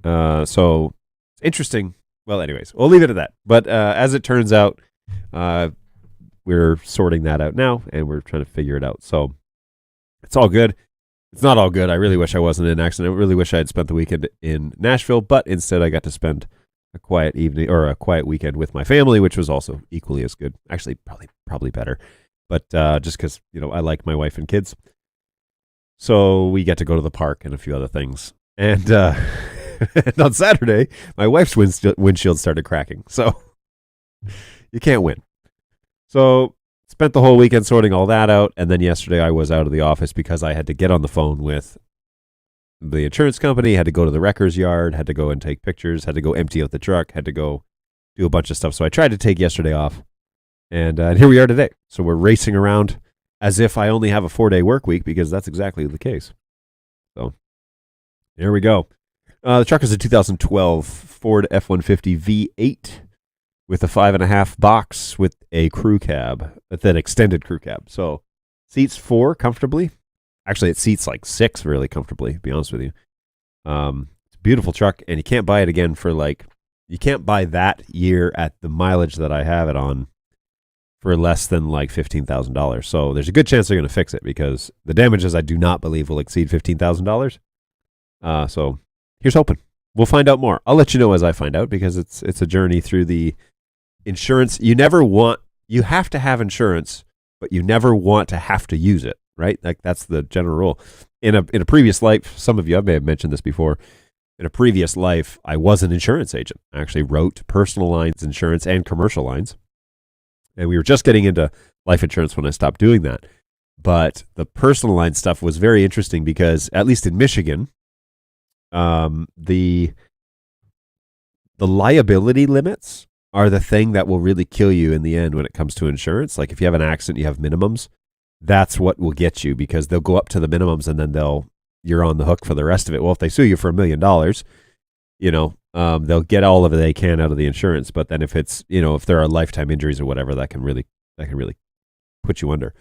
So interesting. Well, anyways, we'll leave it at that. But as it turns out, we're sorting that out now, and we're trying to figure it out. So it's all good. It's not all good. I really wish I wasn't in an accident. I really wish I had spent the weekend in Nashville, but instead I got to spend a quiet evening or a quiet weekend with my family, which was also equally as good. Actually, probably better. But just because, I like my wife and kids. So we get to go to the park and a few other things. And, and on Saturday, my wife's windshield started cracking. So you can't win. So spent the whole weekend sorting all that out. And then yesterday I was out of the office because I had to get on the phone with the insurance company, had to go to the wrecker's yard, had to go and take pictures, had to go empty out the truck, had to go do a bunch of stuff. So I tried to take yesterday off. And here we are today. So we're racing around as if I only have a 4-day work week, because that's exactly the case. So here we go. The truck is a 2012 Ford F-150 V8 with a 5.5 box with a crew cab, with an extended crew cab. So seats 4 comfortably. Actually, it seats like 6 really comfortably, to be honest with you. It's a beautiful truck, and you can't buy it again for you can't buy that year at the mileage that I have it on for less than $15,000. So there's a good chance they're going to fix it, because the damages I do not believe will exceed $15,000. So here's hoping. We'll find out more. I'll let you know as I find out, because it's a journey through the insurance. You have to have insurance, but you never want to have to use it, right? That's the general rule. In a previous life, some of you, I may have mentioned this before, in a previous life, I was an insurance agent. I actually wrote personal lines insurance and commercial lines. And we were just getting into life insurance when I stopped doing that. But the personal line stuff was very interesting because, at least in Michigan, the liability limits are the thing that will really kill you in the end when it comes to insurance. Like if you have an accident, you have minimums. That's what will get you, because they'll go up to the minimums and then you're on the hook for the rest of it. Well, if they sue you for $1 million, they'll get all of it they can out of the insurance. But then if it's, if there are lifetime injuries or whatever, that can really put you under.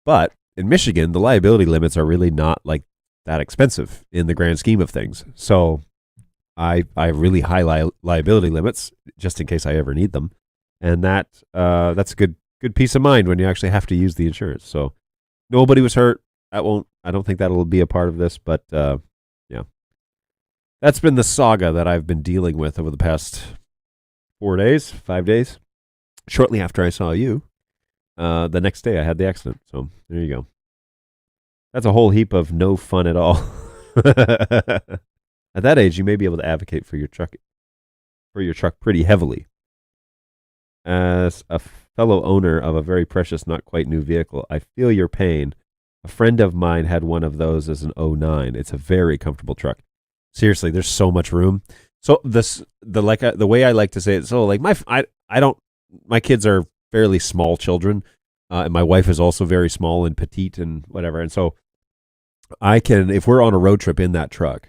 But in Michigan, the liability limits are really not that expensive in the grand scheme of things. So I have really high liability limits just in case I ever need them. And that's a good peace of mind when you actually have to use the insurance. So nobody was hurt. I don't think that'll be a part of this, but yeah. That's been the saga that I've been dealing with over the past 5 days. Shortly after I saw you, the next day I had the accident. So there you go. That's a whole heap of no fun at all. At that age, you may be able to advocate for your truck pretty heavily. As a fellow owner of a very precious, not quite new vehicle, I feel your pain. A friend of mine had one of those as an '09. It's a very comfortable truck. Seriously, there's so much room. So the way I like to say it, so my kids are fairly small children, and my wife is also very small and petite and whatever. And so if we're on a road trip in that truck,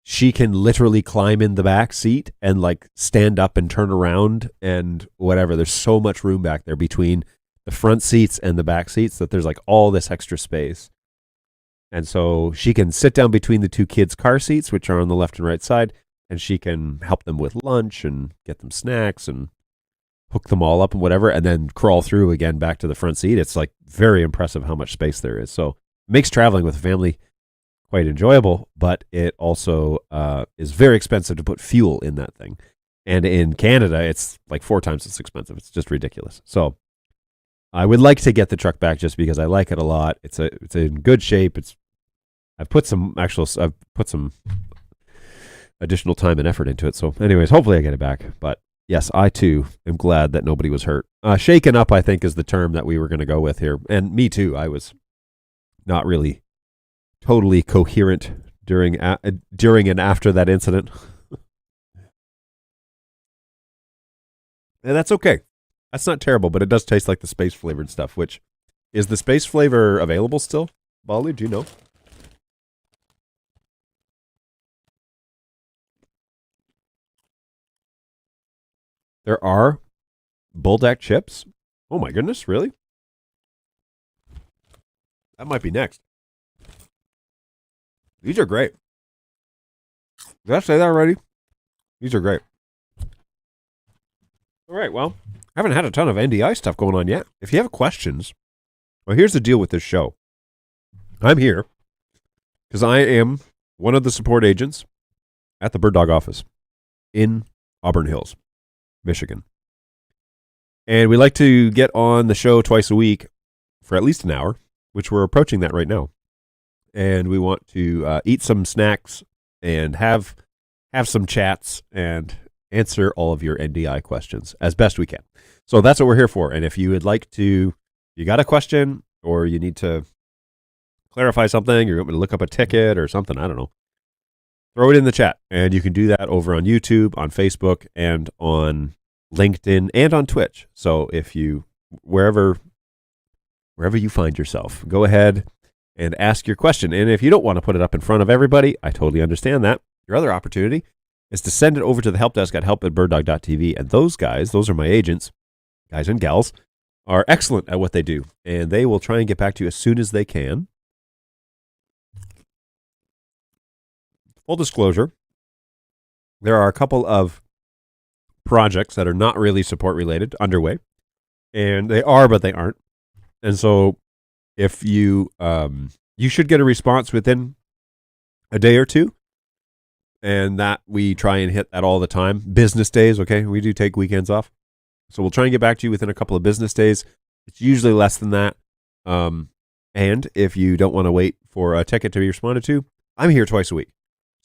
she can literally climb in the back seat and stand up and turn around and whatever. There's so much room back there between the front seats and the back seats that there's all this extra space. And so she can sit down between the two kids' car seats, which are on the left and right side, and she can help them with lunch and get them snacks and hook them all up and whatever, and then crawl through again back to the front seat. It's very impressive how much space there is. So it makes traveling with a family quite enjoyable, but it also is very expensive to put fuel in that thing. And in Canada, it's 4 times as expensive. It's just ridiculous. So I would like to get the truck back just because I like it a lot. It's in good shape. I've put some additional time and effort into it. So anyways, hopefully I get it back. But yes, I too am glad that nobody was hurt. Shaken up, I think, is the term that we were going to go with here. And me too. I was not really totally coherent during and after that incident. And that's okay. That's not terrible, but it does taste like the space flavored stuff, which is the space flavor available still? Bali, do you know? There are Bulldog chips. Oh my goodness, really? That might be next. These are great. Did I say that already? These are great. All right, well, I haven't had a ton of NDI stuff going on yet. If you have questions, well, here's the deal with this show. I'm here because I am one of the support agents at the BirdDog office in Auburn Hills, Michigan. And we like to get on the show twice a week for at least an hour, which we're approaching that right now. And we want to eat some snacks and have some chats and answer all of your NDI questions as best we can. So that's what we're here for. And if you would like to, you got a question or you need to clarify something, or you want me to look up a ticket or something, I don't know, throw it in the chat. And you can do that over on YouTube, on Facebook, and on LinkedIn, and on Twitch. So if you, wherever you find yourself, go ahead and ask your question. And if you don't want to put it up in front of everybody, I totally understand that. Your other opportunity is to send it over to the help desk at help@birddog.tv. And those guys, those are my agents, guys and gals, are excellent at what they do. And they will try and get back to you as soon as they can. Full disclosure, there are a couple of projects that are not really support related underway. And they are, but they aren't. And so if you should get a response within a day or two, and that we try and hit that all the time. Business days, okay? We do take weekends off. So we'll try and get back to you within a couple of business days. It's usually less than that. And if you don't want to wait for a ticket to be responded to, I'm here twice a week.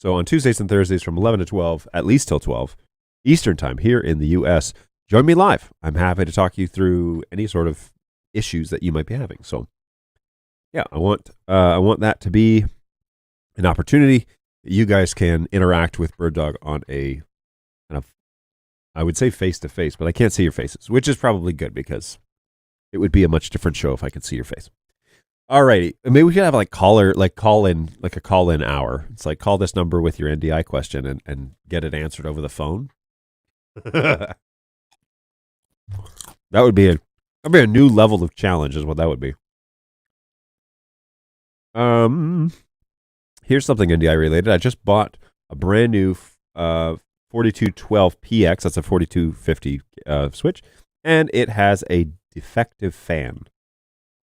So on Tuesdays and Thursdays from 11 to 12, at least till 12, Eastern time here in the U.S., join me live. I'm happy to talk you through any sort of issues that you might be having. So yeah, I want that to be an opportunity that you guys can interact with BirdDog on a kind of, I would say face-to-face, but I can't see your faces, which is probably good because it would be a much different show if I could see your face. All righty. Maybe we could have like a call-in hour. It's like, call this number with your NDI question and get it answered over the phone. That would be a new level of challenge is what that would be. Here's something NDI related. I just bought a brand new 4212PX. That's a 4250 switch, and it has a defective fan.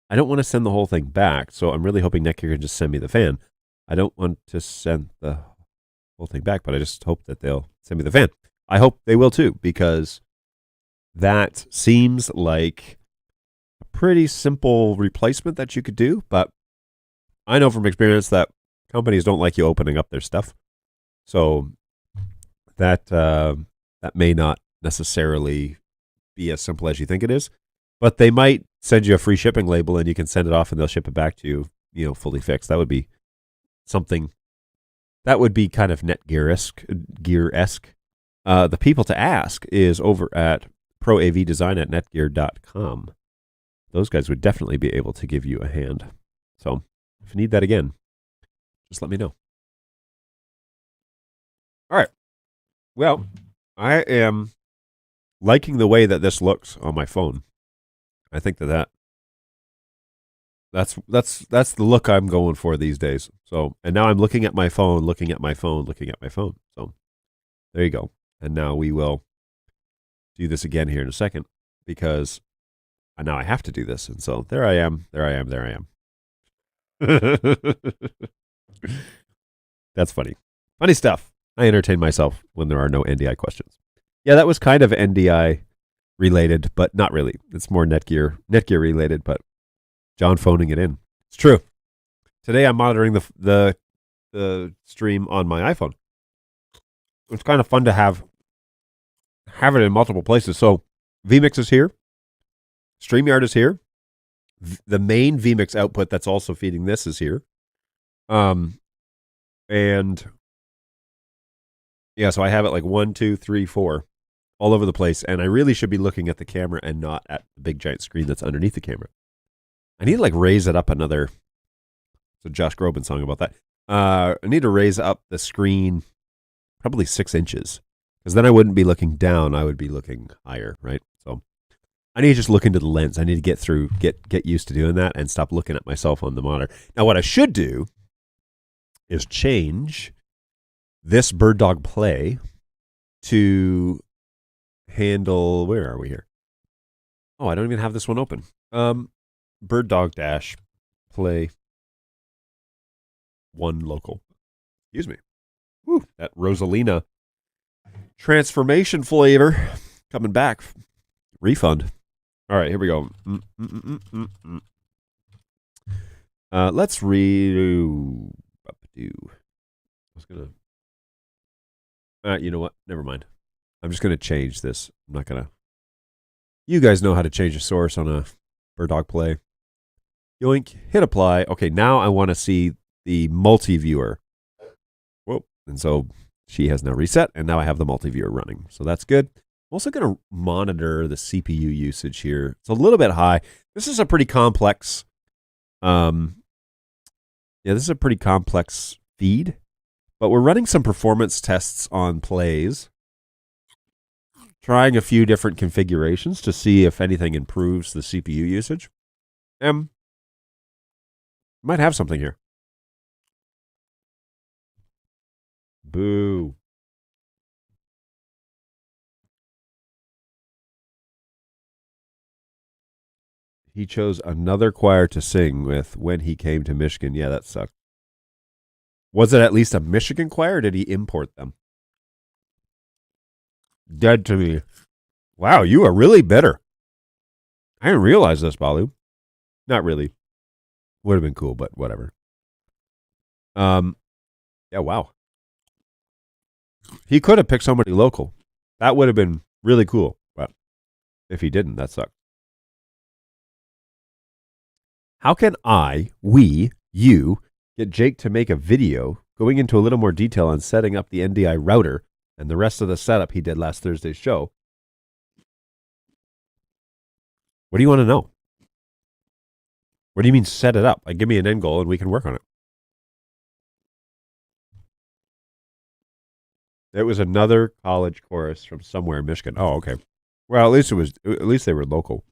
I don't want to send the whole thing back, so I'm really hoping Netgear can just send me the fan. I don't want to send the whole thing back, but I just hope that they'll send me the fan. I hope they will too, because that seems like a pretty simple replacement that you could do, but I know from experience that companies don't like you opening up their stuff. So that may not necessarily be as simple as you think it is, but they might send you a free shipping label and you can send it off and they'll ship it back to you, fully fixed. That would be something that would be kind of Netgear-esque. The people to ask is over at proavdesign@netgear.com. Those guys would definitely be able to give you a hand. So if you need that again, just let me know. All right. Well, I am liking the way that this looks on my phone. I think that's the look I'm going for these days. So, and now I'm looking at my phone. So there you go. And now we will do this again here in a second because now I have to do this. And so there I am. That's funny. Funny stuff. I entertain myself when there are no NDI questions. Yeah, that was kind of NDI related, but not really. It's more Netgear related, but John phoning it in. It's true. Today I'm monitoring the stream on my iPhone. It's kind of fun to have it in multiple places. So vMix is here. StreamYard is here. The main vMix output that's also feeding this is here. And yeah, so I have it like 1, 2, 3, 4 all over the place. And I really should be looking at the camera and not at the big giant screen that's underneath the camera. I need to like raise it up another. It's a Josh Groban song about that. I need to raise up the screen probably 6 inches because then I wouldn't be looking down. I would be looking higher, right? So I need to just look into the lens. I need to get used to doing that and stop looking at myself on the monitor. Now, what I should do is change this BirdDog Play to handle, where are we here? Oh, I don't even have this one open. BirdDog Play 1 local. Excuse me. Woo, that Rosalina Transformation flavor coming back. Refund. All right, here we go. Let's redo. I was gonna. You know what? Never mind. I'm just gonna change this. I'm not gonna. You guys know how to change a source on a BirdDog play. Yoink. Hit apply. Okay, now I want to see the multi-viewer. Whoa! And so she has now reset, and now I have the multi-viewer running. So that's good. I'm also going to monitor the CPU usage here. It's a little bit high. This is a pretty complex. This is a pretty complex feed, but we're running some performance tests on plays, trying a few different configurations to see if anything improves the CPU usage. Might have something here. Boo. He chose another choir to sing with when he came to Michigan. Yeah, that sucked. Was it at least a Michigan choir, or did he import them? Dead to me. Wow, you are really bitter. I didn't realize this, Balu. Not really. Would have been cool, but whatever. Yeah, wow. He could have picked somebody local. That would have been really cool. But if he didn't, that sucked. How can you, get Jake to make a video going into a little more detail on setting up the NDI router and the rest of the setup he did last Thursday's show? What do you want to know? What do you mean set it up? Like, give me an end goal and we can work on it. It was another college chorus from somewhere in Michigan. Oh, okay. Well, at least they were local.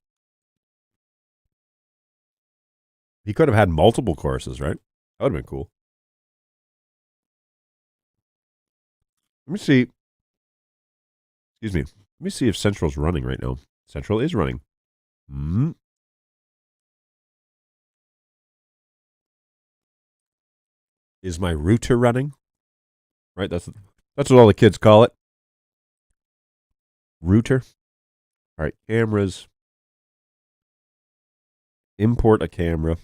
He could have had multiple choruses, right? That would have been cool. Let me see. Excuse me. Let me see if Central's running right now. Central is running. Is my router running? Right, that's what all the kids call it. Router. All right, cameras. Import a camera.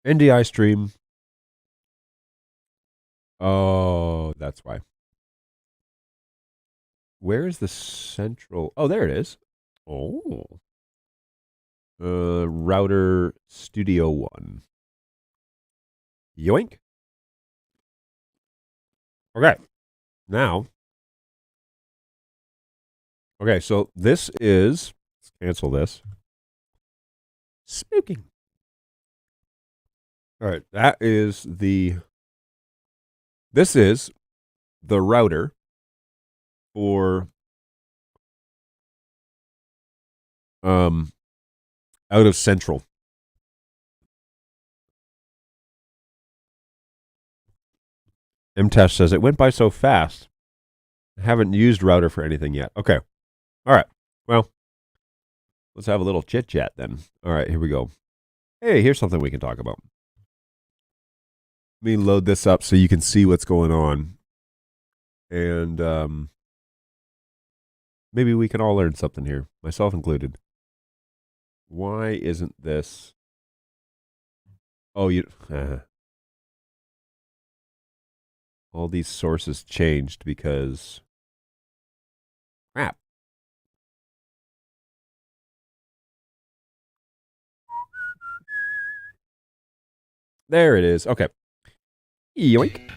NDI stream. Oh, that's why. Where is the central? Oh, there it is. Oh. Router Studio 1. Yoink. Okay. Now. Okay, so this is, let's cancel this. Spooking. All right, this is the router for out of Central. MTesh says it went by so fast. I haven't used router for anything yet. Okay. All right. Well, let's have a little chit chat then. All right, here we go. Hey, here's something we can talk about. Let me load this up so you can see what's going on. And maybe we can all learn something here, myself included. Why isn't this? Oh, all these sources changed because crap. There it is. Okay. Yoink.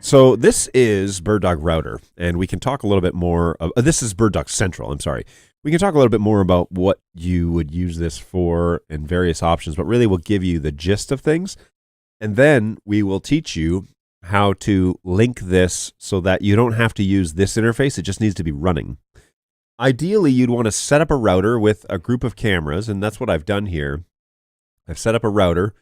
So this is BirdDog Router, and we can talk a little bit more. This is BirdDog Central. I'm sorry. We can talk a little bit more about what you would use this for and various options, but really we'll give you the gist of things. And then we will teach you how to link this so that you don't have to use this interface. It just needs to be running. Ideally, you'd want to set up a router with a group of cameras, and that's what I've done here. I've set up a router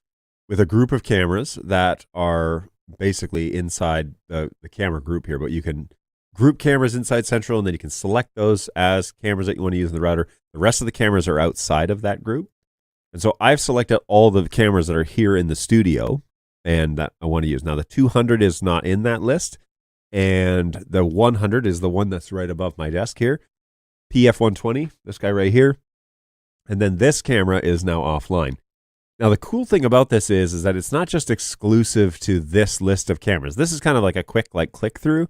with a group of cameras that are basically inside the camera group here, but you can group cameras inside Central, and then you can select those as cameras that you want to use in the router. The rest of the cameras are outside of that group. And so I've selected all the cameras that are here in the studio, and that I want to use. Now the 200 is not in that list, and the 100 is the one that's right above my desk here. PF120, this guy right here. And then this camera is now offline. Now the cool thing about this is that it's not just exclusive to this list of cameras. This is kind of like a quick click through,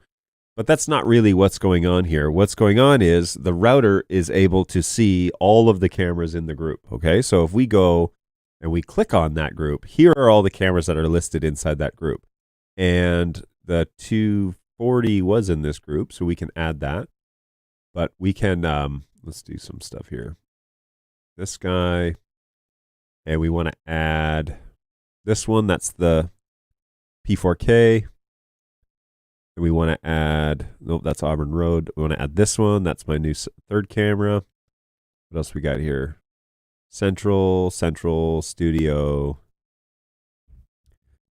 but that's not really what's going on here. What's going on is the router is able to see all of the cameras in the group. Okay, so if we go and we click on that group, here are all the cameras that are listed inside that group. And the 240 was in this group, so we can add that. But we can, let's do some stuff here. This guy, and we want to add this one, that's the P4K. And we want to add, nope, that's Auburn Road. We want to add this one, that's my new third camera. What else we got here? Central, Studio,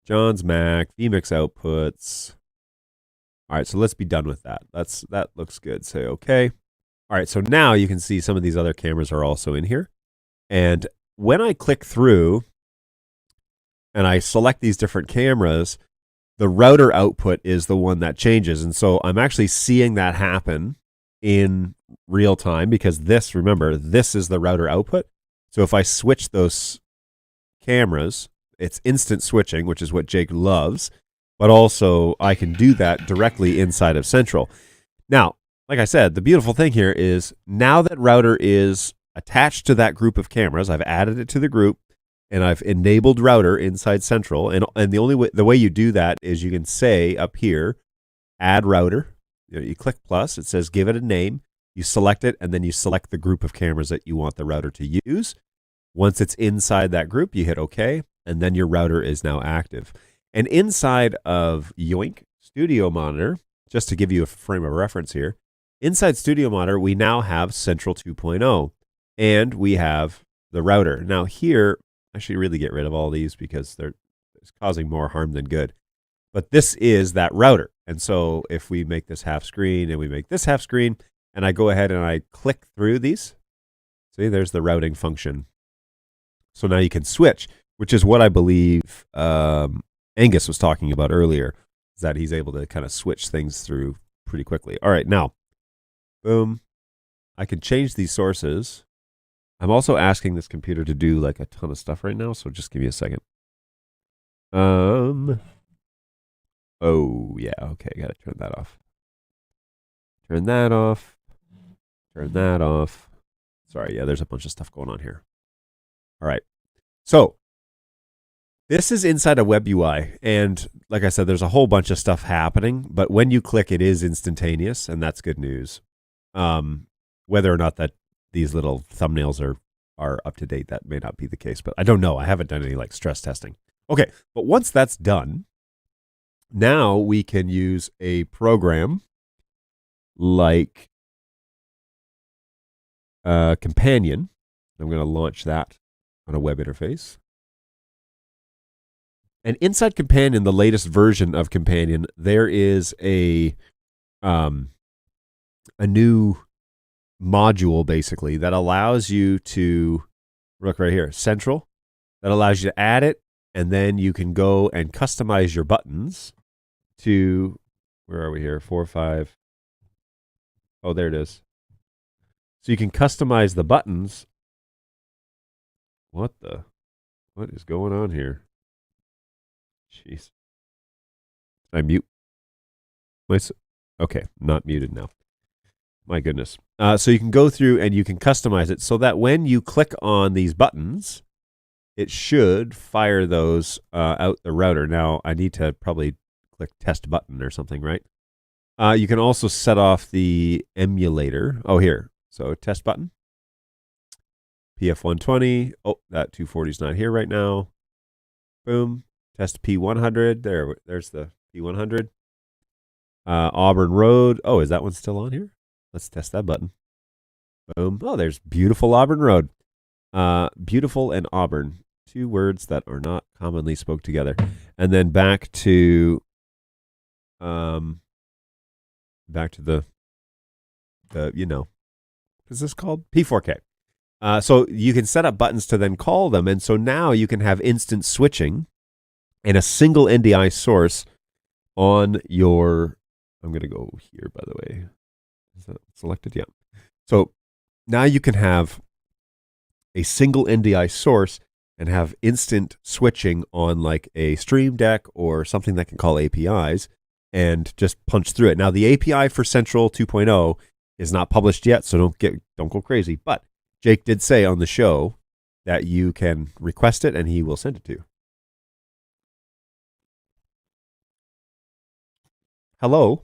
John's Mac, vMix outputs. All right, so let's be done with that. That looks good. Say okay. All right, so now you can see some of these other cameras are also in here. And when I click through and I select these different cameras, the router output is the one that changes. And so I'm actually seeing that happen in real time because this, remember, this is the router output. So if I switch those cameras, it's instant switching, which is what Jake loves. But also I can do that directly inside of Central. Now, like I said, the beautiful thing here is now that router is attached to that group of cameras, I've added it to the group and I've enabled router inside Central. And the way you do that is you can say up here, add router. You click plus, it says give it a name. You select it, and then you select the group of cameras that you want the router to use. Once it's inside that group, you hit OK, and then your router is now active. And inside of Yoink Studio Monitor, just to give you a frame of reference here, inside Studio Monitor, we now have Central 2.0, and we have the router. Now here, I should really get rid of all these because they're causing more harm than good. But this is that router. And so if we make this half screen and we make this half screen, and I go ahead and I click through these, see, there's the routing function. So now you can switch, which is what I believe Angus was talking about earlier, is that he's able to kind of switch things through pretty quickly. All right, now, boom, I can change these sources. I'm also asking this computer to do like a ton of stuff right now, so just give me a second. Oh, yeah, okay, got to turn that off. Turn that off. Turn that off. Sorry, yeah, there's a bunch of stuff going on here. All right, so this is inside a web UI, and like I said, there's a whole bunch of stuff happening, but when you click, it is instantaneous, and that's good news. Whether or not that these little thumbnails are up to date, that may not be the case, but I don't know. I haven't done any like stress testing. Okay, but once that's done, now we can use a program like Companion. I'm going to launch that on a web interface. And inside Companion, the latest version of Companion, there is a new module basically that allows you to look right here, Central, that allows you to add it, and then you can go and customize your buttons to, where are we here? 4, 5. Oh, there it is. So you can customize the buttons. What is going on here? Jeez. I mute. Okay, not muted now. My goodness. So you can go through and you can customize it so that when you click on these buttons, it should fire those out the router. Now, I need to probably click test button or something, right? You can also set off the emulator. Oh, here. So test button. PF120. Oh, that 240 is not here right now. Boom. Test P100. There's the P100. Auburn Road. Oh, is that one still on here? Let's test that button. Boom. Oh, there's beautiful Auburn Road. Beautiful and Auburn. Two words that are not commonly spoke together. And then back to the what is this called? P4K. So you can set up buttons to then call them. And so now you can have instant switching and a single NDI source on your, I'm going to go here, by the way. Is that selected? Yeah. So now you can have a single NDI source and have instant switching on like a Stream Deck or something that can call APIs and just punch through it. Now the API for Central 2.0 is not published yet, so don't go crazy. But Jake did say on the show that you can request it and he will send it to you. Hello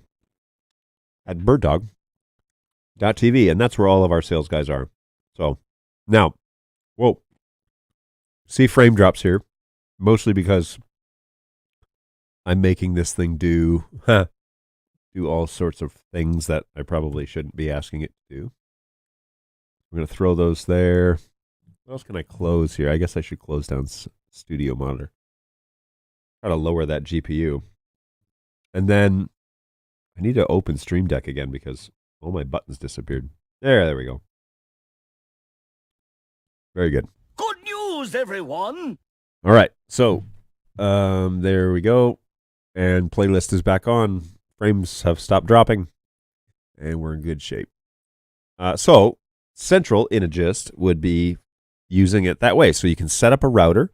at BirdDog.tv, and that's where all of our sales guys are. So now, whoa, see frame drops here, mostly because I'm making this thing do all sorts of things that I probably shouldn't be asking it to do. I'm going to throw those there. What else can I close here? I guess I should close down Studio Monitor. Try to lower that GPU. And then I need to open Stream Deck again because all my buttons disappeared. There we go. Very good. Good news, everyone! All right, so there we go. And playlist is back on. Frames have stopped dropping. And we're in good shape. So Central, in a gist, would be using it that way. So you can set up a router,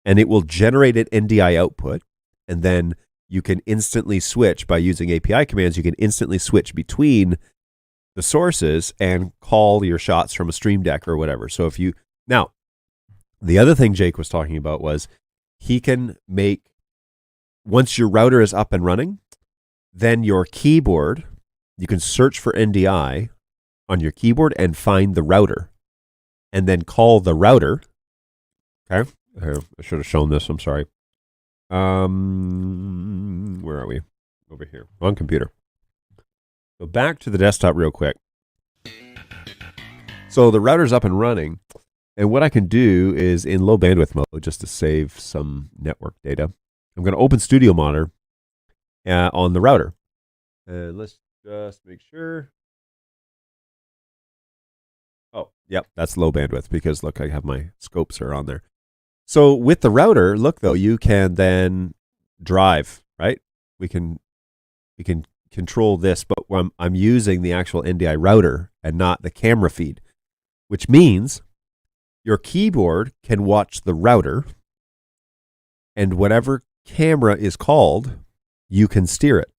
and it will generate an NDI output, and then you can instantly switch by using API commands. You can instantly switch between the sources and call your shots from a Stream Deck or whatever. So if you now, the other thing Jake was talking about was he can make, once your router is up and running, then your keyboard, you can search for NDI on your keyboard and find the router, and then call the router. Okay, I should have shown this. I'm sorry. Where are we? Over here. On computer. Go back to the desktop real quick. So the router's up and running, and what I can do is in low bandwidth mode, just to save some network data, I'm going to open Studio Monitor on the router. And let's just make sure. Oh, yep, that's low bandwidth because look, I have my scopes are on there. So with the router, look though, you can then drive, right? We can control this, but I'm using the actual NDI router and not the camera feed, which means your keyboard can watch the router, and whatever camera is called, you can steer it,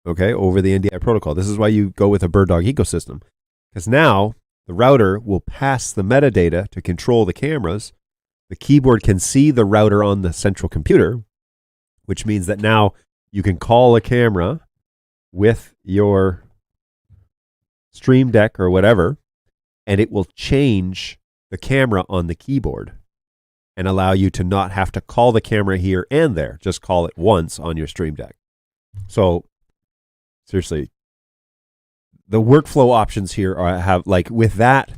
okay, over the NDI protocol. This is why you go with a BirdDog ecosystem, because now the router will pass the metadata to control the cameras. The keyboard can see the router on the central computer, which means that now you can call a camera with your Stream Deck or whatever, and it will change the camera on the keyboard and allow you to not have to call the camera here and there. Just call it once on your Stream Deck. So, seriously, the workflow options here have like with that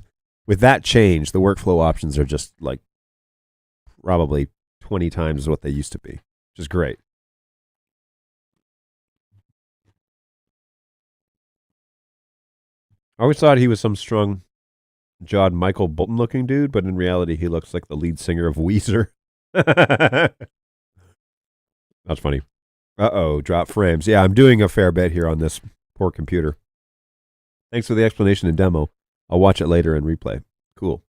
change, the workflow options are just like probably 20 times what they used to be, which is great. I always thought he was some strong-jawed Michael Bolton-looking dude, but in reality, he looks like the lead singer of Weezer. That's funny. Uh-oh, drop frames. Yeah, I'm doing a fair bit here on this poor computer. Thanks for the explanation and demo. I'll watch it later in replay. Cool.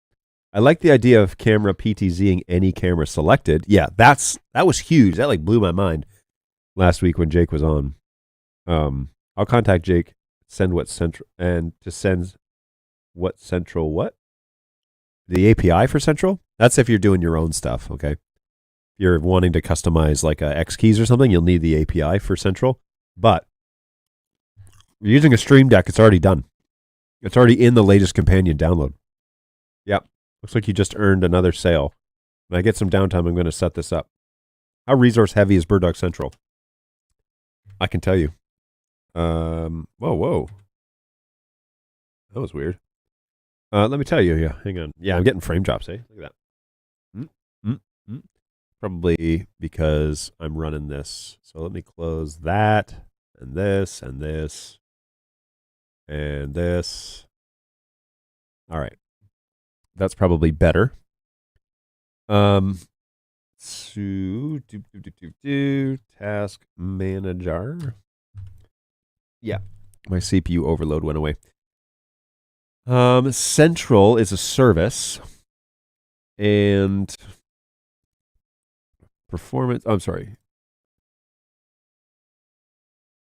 I like the idea of camera PTZing any camera selected. Yeah, that was huge. That like blew my mind last week when Jake was on. I'll contact Jake, send what central, and to send what central what? The API for Central? That's if you're doing your own stuff, okay? If you're wanting to customize like a X keys or something, you'll need the API for Central. But you're using a Stream Deck, it's already done. It's already in the latest companion download. Yep. Looks like you just earned another sale. When I get some downtime, I'm going to set this up. How resource heavy is BirdDog Central? I can tell you. Whoa. That was weird. Let me tell you. Yeah, hang on. Yeah, I'm getting frame drops, eh? Look at that. Probably because I'm running this. So let me close that, and this, and this, and this. All right. That's probably better. to task manager. Yeah, my CPU overload went away. Central is a service, and performance. I'm sorry.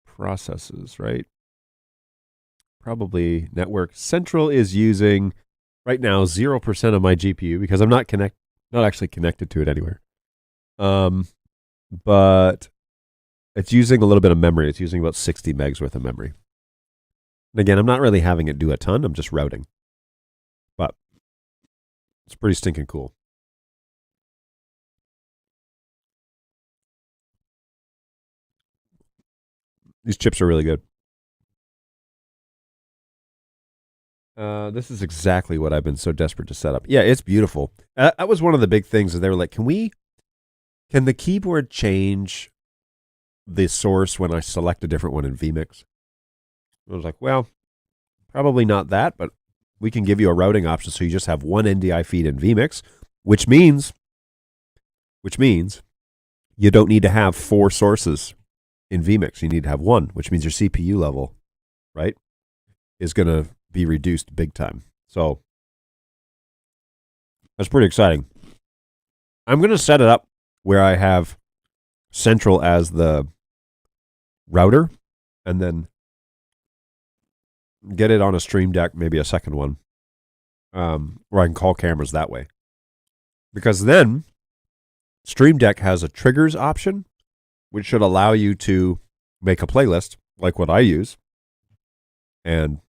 Processes, right? Probably network. Central is using right now 0% of my GPU because I'm not actually connected to it anywhere. But it's using a little bit of memory. It's using about 60 megs worth of memory. And again, I'm not really having it do a ton. I'm just routing. But it's pretty stinking cool. These chips are really good. This is exactly what I've been so desperate to set up. Yeah, it's beautiful. That was one of the big things. They were like, can the keyboard change the source when I select a different one in vMix? I was like, well, probably not that, but we can give you a routing option so you just have one NDI feed in vMix, which means you don't need to have 4 sources in vMix. You need to have one, which means your CPU level, right, is going to be reduced big time. So that's pretty exciting. I'm going to set it up where I have Central as the router and then get it on a Stream Deck, maybe a second one, where I can call cameras that way. Because then Stream Deck has a triggers option, which should allow you to make a playlist like what I use and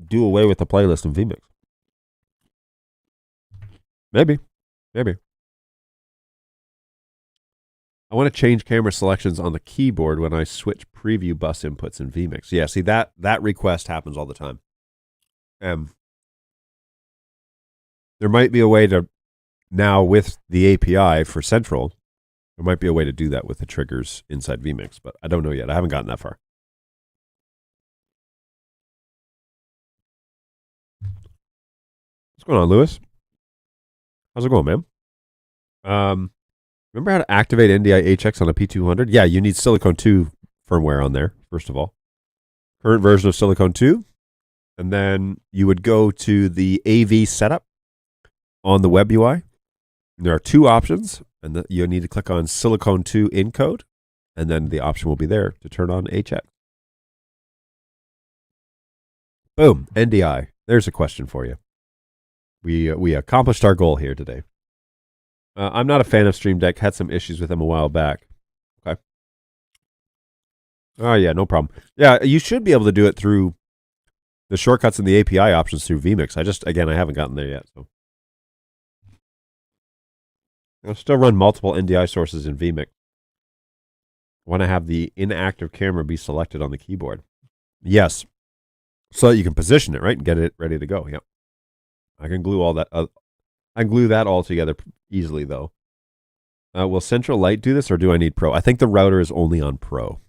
do away with the playlist in vMix. Maybe. I want to change camera selections on the keyboard when I switch preview bus inputs in vMix. Yeah, see, that request happens all the time. There might be a way to, now with the API for Central, there might be a way to do that with the triggers inside vMix, but I don't know yet. I haven't gotten that far. What's going on, Lewis? How's it going, man? Remember how to activate NDI HX on a P200? Yeah, you need Silicon 2 firmware on there, first of all. Current version of Silicon 2. And then you would go to the AV setup on the web UI. There are 2 options, and you need to click on Silicon 2 encode, and then the option will be there to turn on HX. Boom, NDI. There's a question for you. We accomplished our goal here today. I'm not a fan of Stream Deck. Had some issues with them a while back. Okay. Oh, yeah, no problem. Yeah, you should be able to do it through the shortcuts and the API options through vMix. I haven't gotten there yet. So I'll still run multiple NDI sources in vMix. I want to have the inactive camera be selected on the keyboard. Yes. So that you can position it, right, and get it ready to go. Yep. I can glue all that. I can glue that all together easily, though. Will Central Light do this, or do I need Pro? I think the router is only on Pro.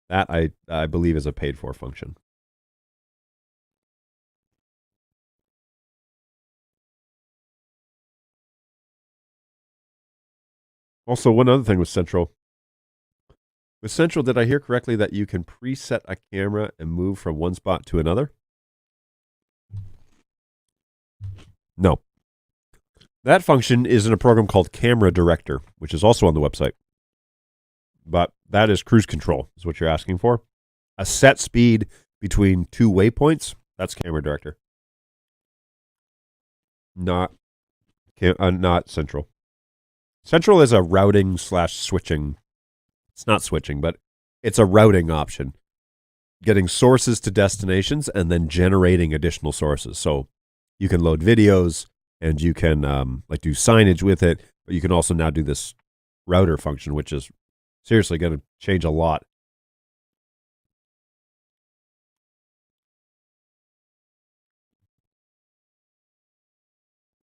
That, I believe, is a paid-for function. Also, one other thing with Central. With Central, did I hear correctly that you can preset a camera and move from one spot to another? No. That function is in a program called Camera Director, which is also on the website. But that is cruise control, is what you're asking for. A set speed between 2 waypoints, that's Camera Director. Not Central. Central is a routing / switching. It's not switching, but it's a routing option. Getting sources to destinations and then generating additional sources. So you can load videos and you can do signage with it, but you can also now do this router function, which is seriously going to change a lot.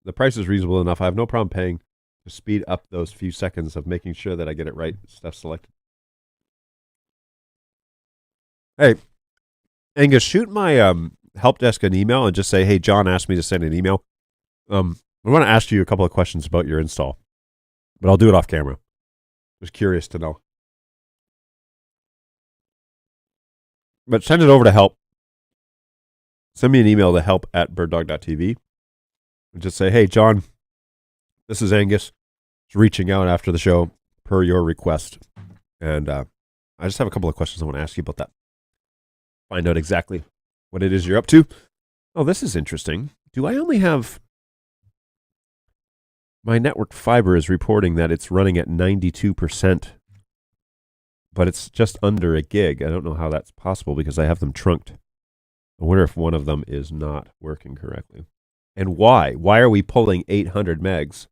The price is reasonable enough. I have no problem paying to speed up those few seconds of making sure that I get it right, stuff selected. Hey, Angus, shoot my help desk an email and just say, hey, John asked me to send an email. I want to ask you a couple of questions about your install, but I'll do it off camera. Just curious to know. But send it over to help. Send me an email to help@birddog.tv. And just say, hey, John, this is Angus. Just reaching out after the show per your request. And I just have a couple of questions I want to ask you about that. Find out exactly what it is you're up to. Oh, this is interesting. Do I only have... My network fiber is reporting that it's running at 92%, but it's just under a gig. I don't know how that's possible because I have them trunked. I wonder if one of them is not working correctly. And why? Why are we pulling 800 megs?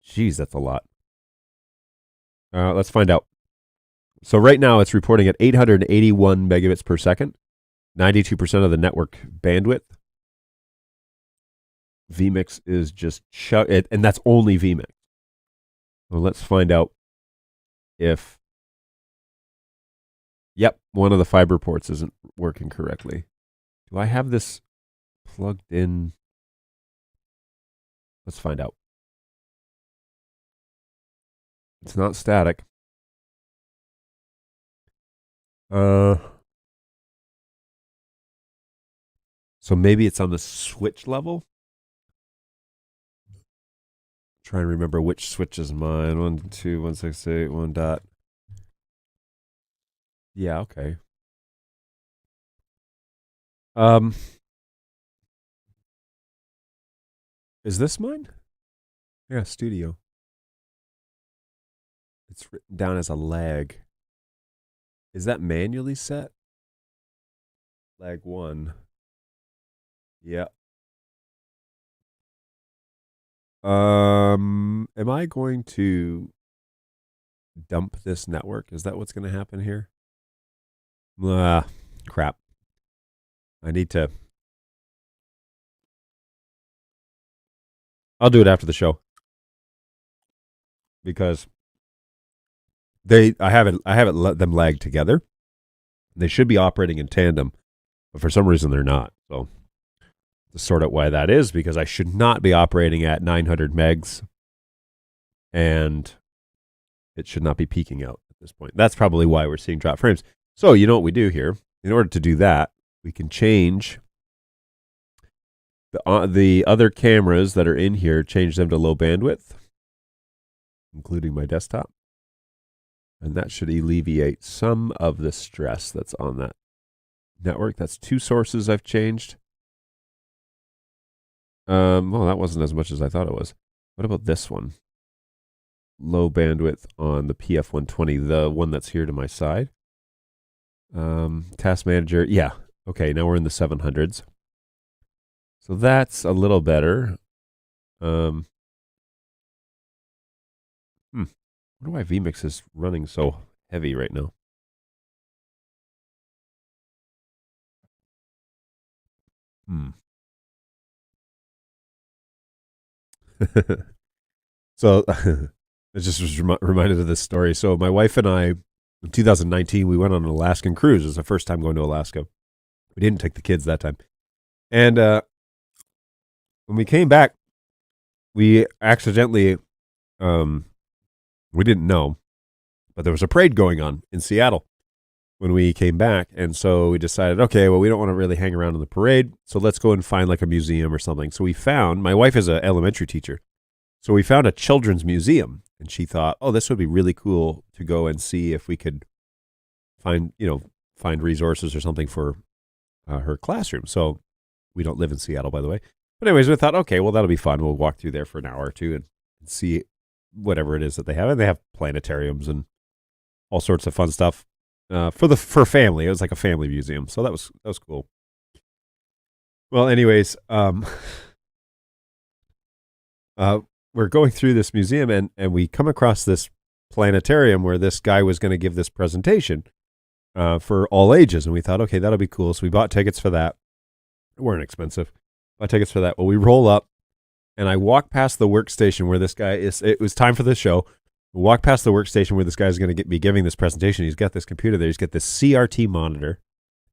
Jeez, that's a lot. Let's find out. So right now it's reporting at 881 megabits per second, 92% of the network bandwidth. vMix is just and that's only vMix. Well, let's find out if one of the fiber ports isn't working correctly. Do I have this plugged in? Let's find out. It's not static. So maybe it's on the switch level. Try and remember which switch is mine. 192.168.1 dot. Yeah, okay. Is this mine? Yeah, studio. It's written down as a lag. Is that manually set? Lag 1. Yeah. Am I going to dump this network? Is that what's going to happen here? Crap. I need to. I'll do it after the show because I have it let them lag together. They should be operating in tandem, but for some reason they're not. So to sort out why that is, because I should not be operating at 900 megs, and it should not be peaking out at this point. That's probably why we're seeing drop frames. So you know what we do here? In order to do that, we can change the other cameras that are in here, change them to low bandwidth, including my desktop. And that should alleviate some of the stress that's on that network. That's 2 sources I've changed. Well, that wasn't as much as I thought it was. What about this one? Low bandwidth on the PF120, the one that's here to my side. Task manager, yeah. Okay, now we're in the 700s. So that's a little better. I wonder why vMix is running so heavy right now. So I just was reminded of this story. So my wife and I, in 2019, we went on an Alaskan cruise. It was the first time going to Alaska. We didn't take the kids that time. And when we came back, we accidentally, we didn't know, but there was a parade going on in Seattle when we came back. And so we decided, okay, well, we don't want to really hang around in the parade, so let's go and find like a museum or something. So we found, my wife is an elementary teacher, so we found a children's museum, and she thought, oh, this would be really cool to go and see if we could find resources or something for her classroom. So we don't live in Seattle, by the way. But anyways, we thought, okay, well, that'll be fun. We'll walk through there for an hour or two and see whatever it is that they have. And they have planetariums and all sorts of fun stuff for family. It was like a family museum. So that was cool. Well, anyways, we're going through this museum and we come across this planetarium where this guy was going to give this presentation for all ages. And we thought, okay, that'll be cool. So we bought tickets for that. They weren't expensive. Bought tickets for that. Well, we roll up and I walk past the workstation where this guy is. It was time for the show. We walk past the workstation where this guy's going to be giving this presentation. He's got this computer there. He's got this CRT monitor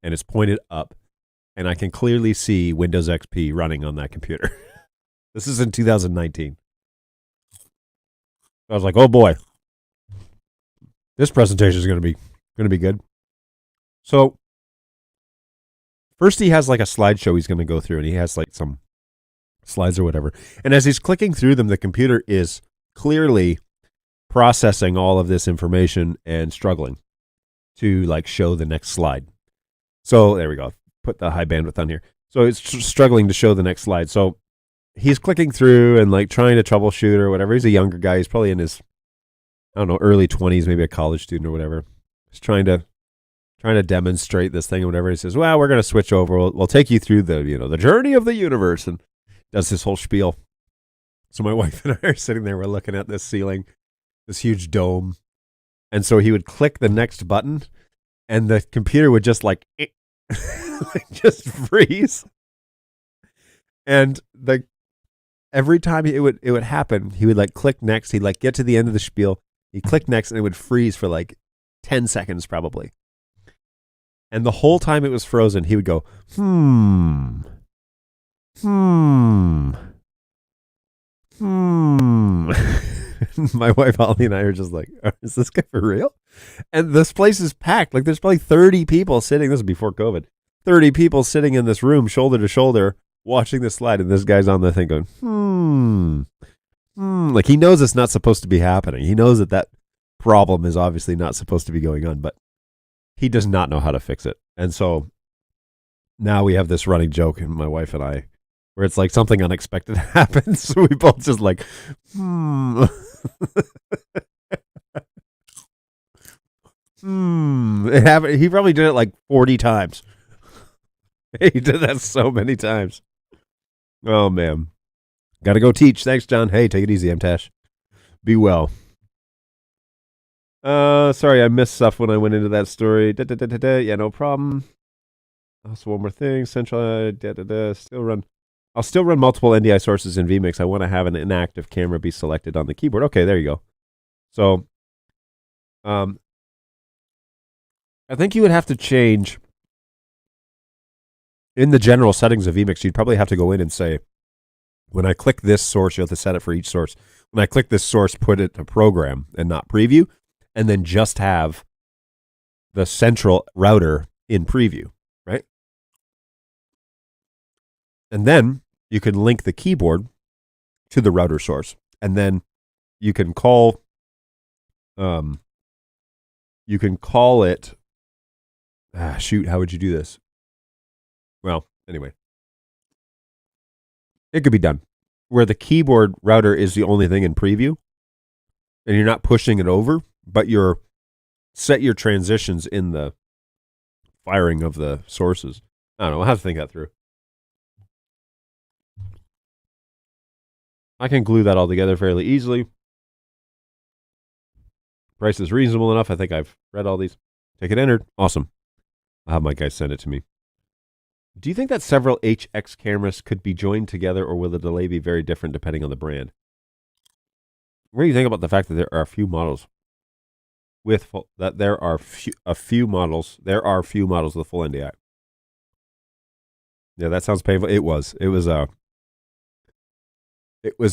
and it's pointed up. And I can clearly see Windows XP running on that computer. This is in 2019. I was like, oh boy, this presentation is going to be good. So first he has like a slideshow he's going to go through, and he has like some slides or whatever. And as he's clicking through them, the computer is clearly processing all of this information and struggling to like show the next slide. So there we go. Put the high bandwidth on here. So it's struggling to show the next slide. So he's clicking through and like trying to troubleshoot or whatever. He's a younger guy. He's probably in his, I don't know, early 20s, maybe a college student or whatever. He's trying to demonstrate this thing or whatever. He says, well, we're going to switch over. We'll take you through the journey of the universe, and does this whole spiel. So my wife and I are sitting there. We're looking at this ceiling, this huge dome. And so he would click the next button, and the computer would just like just freeze. And every time it would happen, he would like click next. He'd like get to the end of the spiel. He'd click next, and it would freeze for like 10 seconds probably. And the whole time it was frozen, he would go, My wife Holly and I are just like, is this guy for real? And this place is packed. Like there's probably 30 people sitting. This is before COVID. 30 people sitting in this room, shoulder to shoulder, watching this slide, and this guy's on the thing going, Like he knows it's not supposed to be happening. He knows that problem is obviously not supposed to be going on, but he does not know how to fix it. And so now we have this running joke, and my wife and I, where it's like something unexpected happens. So we both just like, It happened. He probably did it like 40 times. He did that so many times. Oh, man. Got to go teach. Thanks, John. Hey, take it easy, Tash. Be well. Sorry, I missed stuff when I went into that story. Yeah, no problem. Also, one more thing. Central. I'll still run multiple NDI sources in vMix. I want to have an inactive camera be selected on the keyboard. Okay, there you go. So, I think you would have to change in the general settings of vMix. You'd probably have to go in and say, when I click this source, you have to set it for each source. When I click this source, put it to program and not preview, and then just have the central router in preview, right? And then you can link the keyboard to the router source, and then you can call it. Shoot, how would you do this? Well, anyway, it could be done where the keyboard router is the only thing in preview, and you're not pushing it over, but you're set your transitions in the firing of the sources. I don't know. I'll have to think that through. I can glue that all together fairly easily. Price is reasonable enough. I think I've read all these. Ticket entered. Awesome. I'll have my guys send it to me. Do you think that several HX cameras could be joined together, or will the delay be very different depending on the brand? What do you think about the fact that there are a few models with full, that there are a few models with full NDI? Yeah, that sounds painful. It was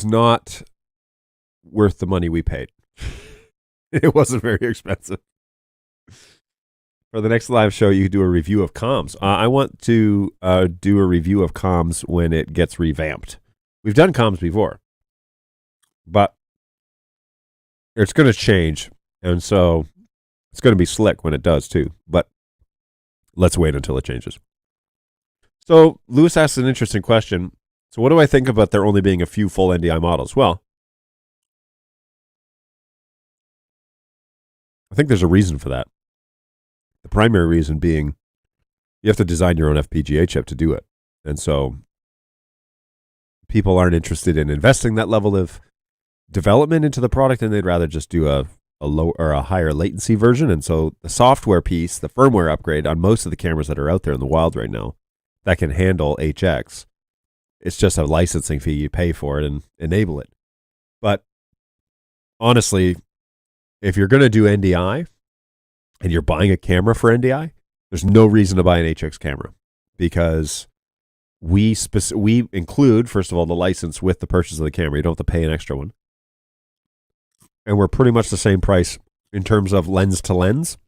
not worth the money we paid. It wasn't very expensive. For the next live show, you could do a review of comms. I want to do a review of comms when it gets revamped. We've done comms before, but it's going to change, and so it's going to be slick when it does too. But let's wait until it changes. So Lewis asked an interesting question. So what do I think about there only being a few full NDI models? Well, I think there's a reason for that. The primary reason being you have to design your own FPGA chip to do it. And so people aren't interested in investing that level of development into the product, and they'd rather just do a low or a higher latency version. And so the software piece, the firmware upgrade on most of the cameras that are out there in the wild right now that can handle HX, it's just a licensing fee. You pay for it and enable it. But honestly, if you're going to do NDI and you're buying a camera for NDI, there's no reason to buy an HX camera, because we include, first of all, the license with the purchase of the camera. You don't have to pay an extra one. And we're pretty much the same price in terms of lens to lens.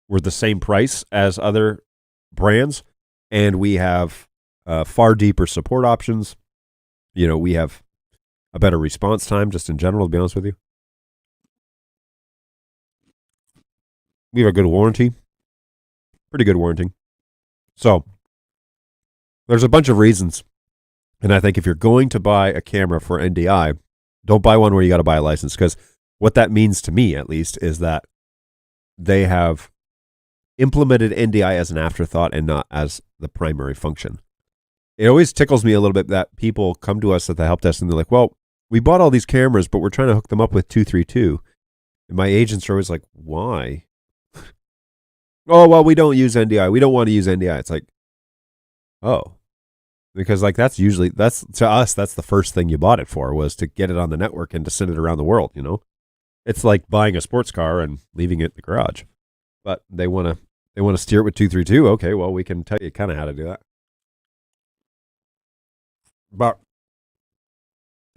We're the same price as other brands, and we have far deeper support options. You know, we have a better response time, just in general, to be honest with you. We have a good warranty. Pretty good warranty. So, there's a bunch of reasons. And I think if you're going to buy a camera for NDI, don't buy one where you got to buy a license, because what that means to me, at least, is that they have implemented NDI as an afterthought and not as the primary function. It always tickles me a little bit that people come to us at the help desk and they're like, well, we bought all these cameras, but we're trying to hook them up with 232. And my agents are always like, why? Oh, well, we don't use NDI. We don't want to use NDI. It's like, oh. Because like that's to us, that's the first thing you bought it for, was to get it on the network and to send it around the world, you know? It's like buying a sports car and leaving it in the garage. But they want to steer it with 232. Okay, well, we can tell you kind of how to do that. But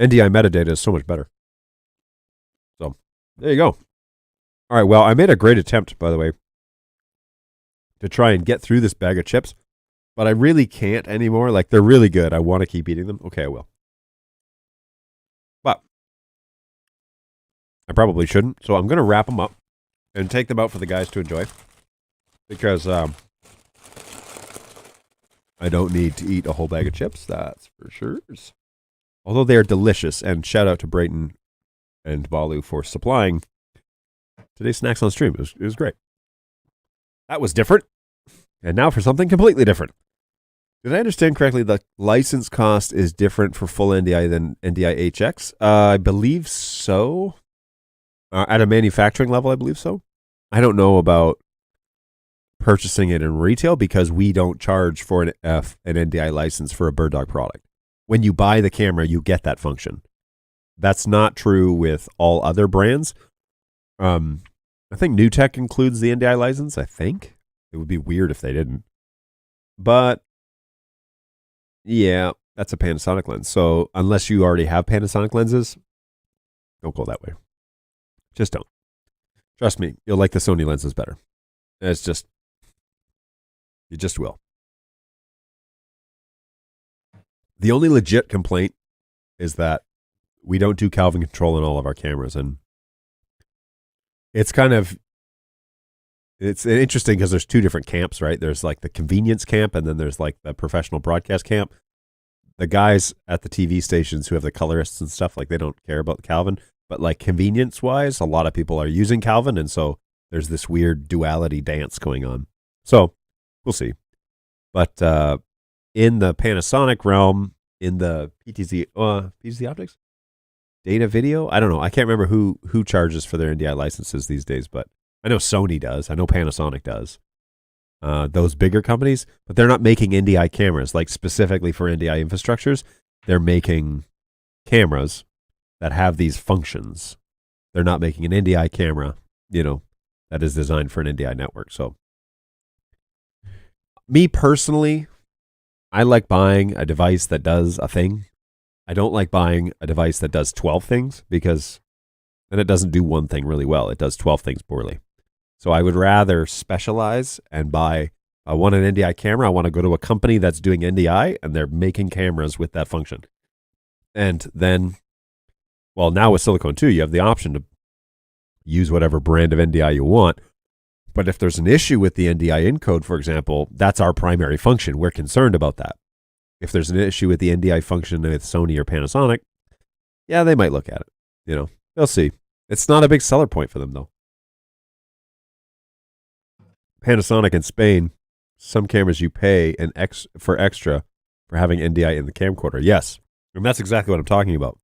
NDI metadata is so much better. So, there you go. All right, well, I made a great attempt, by the way, to try and get through this bag of chips, but I really can't anymore. Like, they're really good. I want to keep eating them. Okay, I will. But I probably shouldn't, so I'm going to wrap them up and take them out for the guys to enjoy, because I don't need to eat a whole bag of chips, that's for sure. Although they are delicious, and shout out to Brayton and Balu for supplying today's snacks on stream. It was great. That was different. And now for something completely different. Did I understand correctly the license cost is different for full NDI than NDI HX? I believe so. At a manufacturing level, I believe so. I don't know about purchasing it in retail, because we don't charge for an NDI license for a BirdDog product. When you buy the camera, you get that function. That's not true with all other brands. I think NewTek includes the NDI license, I think. It would be weird if they didn't. But, yeah, that's a Panasonic lens. So unless you already have Panasonic lenses, don't go that way. Just don't. Trust me, you'll like the Sony lenses better. It's just, you just will. The only legit complaint is that we don't do Kelvin control in all of our cameras. And it's interesting because there's two different camps, right? There's like the convenience camp, and then there's like the professional broadcast camp. The guys at the TV stations who have the colorists and stuff, like they don't care about the Kelvin. But like convenience wise, a lot of people are using Kelvin. And so there's this weird duality dance going on. So we'll see. But in the Panasonic realm, in the PTZ Optics? Data Video? I don't know. I can't remember who charges for their NDI licenses these days, but I know Sony does. I know Panasonic does. Those bigger companies, but they're not making NDI cameras, like specifically for NDI infrastructures. They're making cameras that have these functions. They're not making an NDI camera, that is designed for an NDI network. So, me personally, I like buying a device that does a thing. I don't like buying a device that does 12 things, because then it doesn't do one thing really well. It does 12 things poorly. So I would rather specialize and buy, I want an NDI camera. I want to go to a company that's doing NDI and they're making cameras with that function. And then, well, now with Silicone 2, you have the option to use whatever brand of NDI you want. But if there's an issue with the NDI encode, for example, that's our primary function. We're concerned about that. If there's an issue with the NDI function with Sony or Panasonic, yeah, they might look at it. They'll see. It's not a big seller point for them, though. Panasonic in Spain, some cameras you pay for extra for having NDI in the camcorder. Yes, and that's exactly what I'm talking about.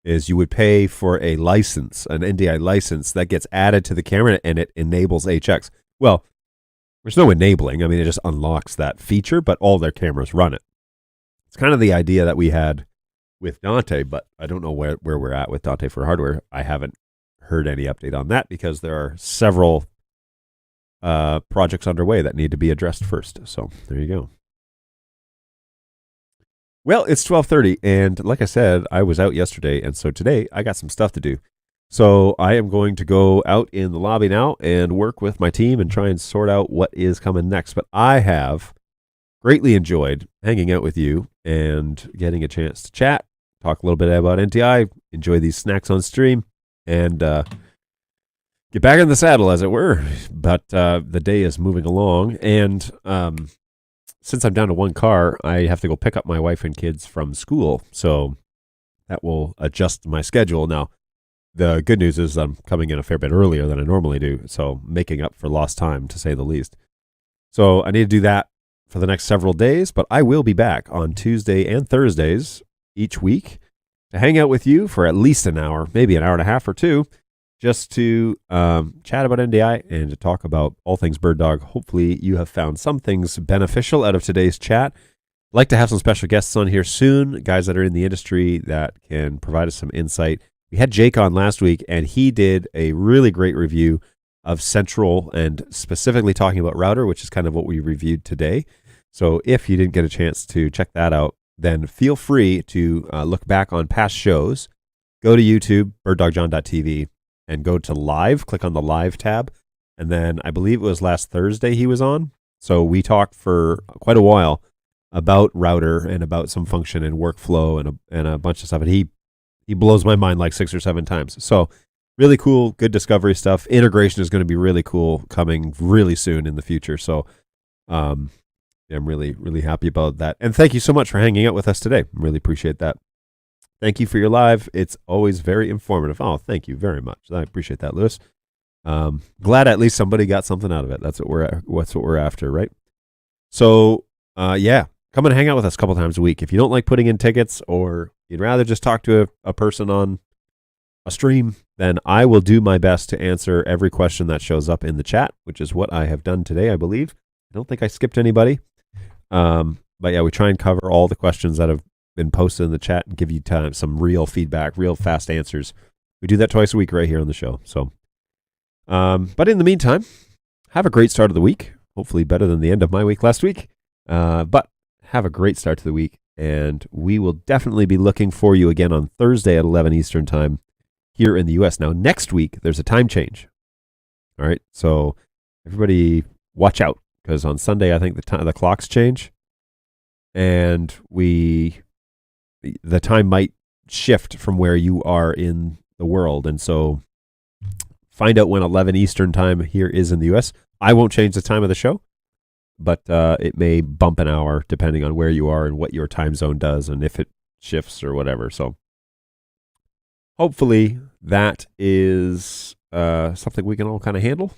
Is you would pay for a license, an NDI license that gets added to the camera, and it enables HX. Well, there's no enabling. I mean, it just unlocks that feature, but all their cameras run it. It's kind of the idea that we had with Dante, but I don't know where we're at with Dante for hardware. I haven't heard any update on that, because there are several projects underway that need to be addressed first. So there you go. Well, it's 12:30, and like I said, I was out yesterday, and so today I got some stuff to do. So I am going to go out in the lobby now and work with my team and try and sort out what is coming next. But I have greatly enjoyed hanging out with you and getting a chance to chat, talk a little bit about NTI, enjoy these snacks on stream, and get back in the saddle, as it were. But the day is moving along, and since I'm down to one car, I have to go pick up my wife and kids from school, so that will adjust my schedule. Now, the good news is I'm coming in a fair bit earlier than I normally do, so making up for lost time, to say the least. So I need to do that for the next several days, but I will be back on Tuesday and Thursdays each week to hang out with you for at least an hour, maybe an hour and a half or two, just to chat about NDI and to talk about all things BirdDog. Hopefully you have found some things beneficial out of today's chat. I'd like to have some special guests on here soon, guys that are in the industry that can provide us some insight. We had Jake on last week, and he did a really great review of Central and specifically talking about Router, which is kind of what we reviewed today. So if you didn't get a chance to check that out, then feel free to look back on past shows. Go to YouTube, birddogjohn.tv, and go to live. Click on the live tab. And then I believe it was last Thursday he was on. So we talked for quite a while about Router and about some function and workflow and a bunch of stuff. And he blows my mind like 6 or 7 times. So really cool, good discovery stuff. Integration is going to be really cool, coming really soon in the future. So I'm really, really happy about that. And thank you so much for hanging out with us today. Really appreciate that. Thank you for your live. It's always very informative. Oh, thank you very much. I appreciate that, Lewis. Glad at least somebody got something out of it. That's what we're after, right? So, yeah, come and hang out with us a couple times a week. If you don't like putting in tickets, or you'd rather just talk to a person on a stream, then I will do my best to answer every question that shows up in the chat, which is what I have done today, I believe. I don't think I skipped anybody. But yeah, we try and cover all the questions that have been posted in the chat and give you some real feedback, real fast answers. We do that twice a week right here on the show. So, but in the meantime, have a great start of the week. Hopefully better than the end of my week last week. But have a great start to the week. And we will definitely be looking for you again on Thursday at 11 Eastern time here in the U.S. Now, next week, there's a time change. All right. So everybody watch out, because on Sunday, I think the clocks change, and the time might shift from where you are in the world. And so find out when 11 Eastern time here is in the U.S. I won't change the time of the show, but it may bump an hour depending on where you are and what your time zone does and if it shifts or whatever. So hopefully that is something we can all kind of handle,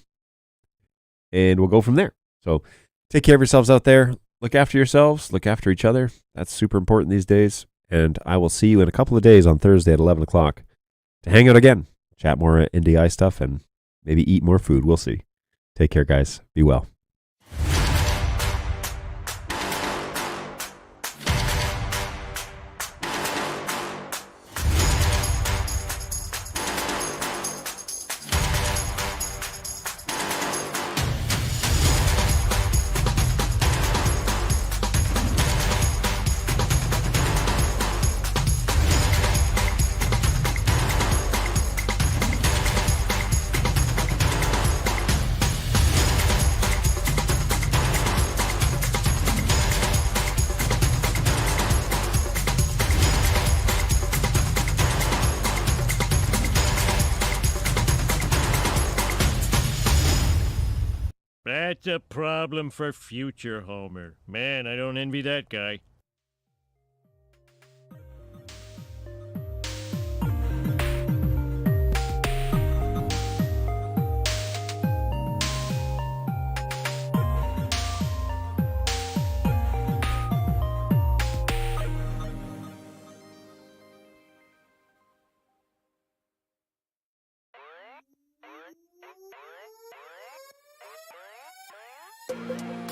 and we'll go from there. So take care of yourselves out there. Look after yourselves. Look after each other. That's super important these days. And I will see you in a couple of days on Thursday at 11 o'clock to hang out again, chat more NDI stuff, and maybe eat more food. We'll see. Take care, guys. Be well. That's a problem for future Homer. Man, I don't envy that guy. You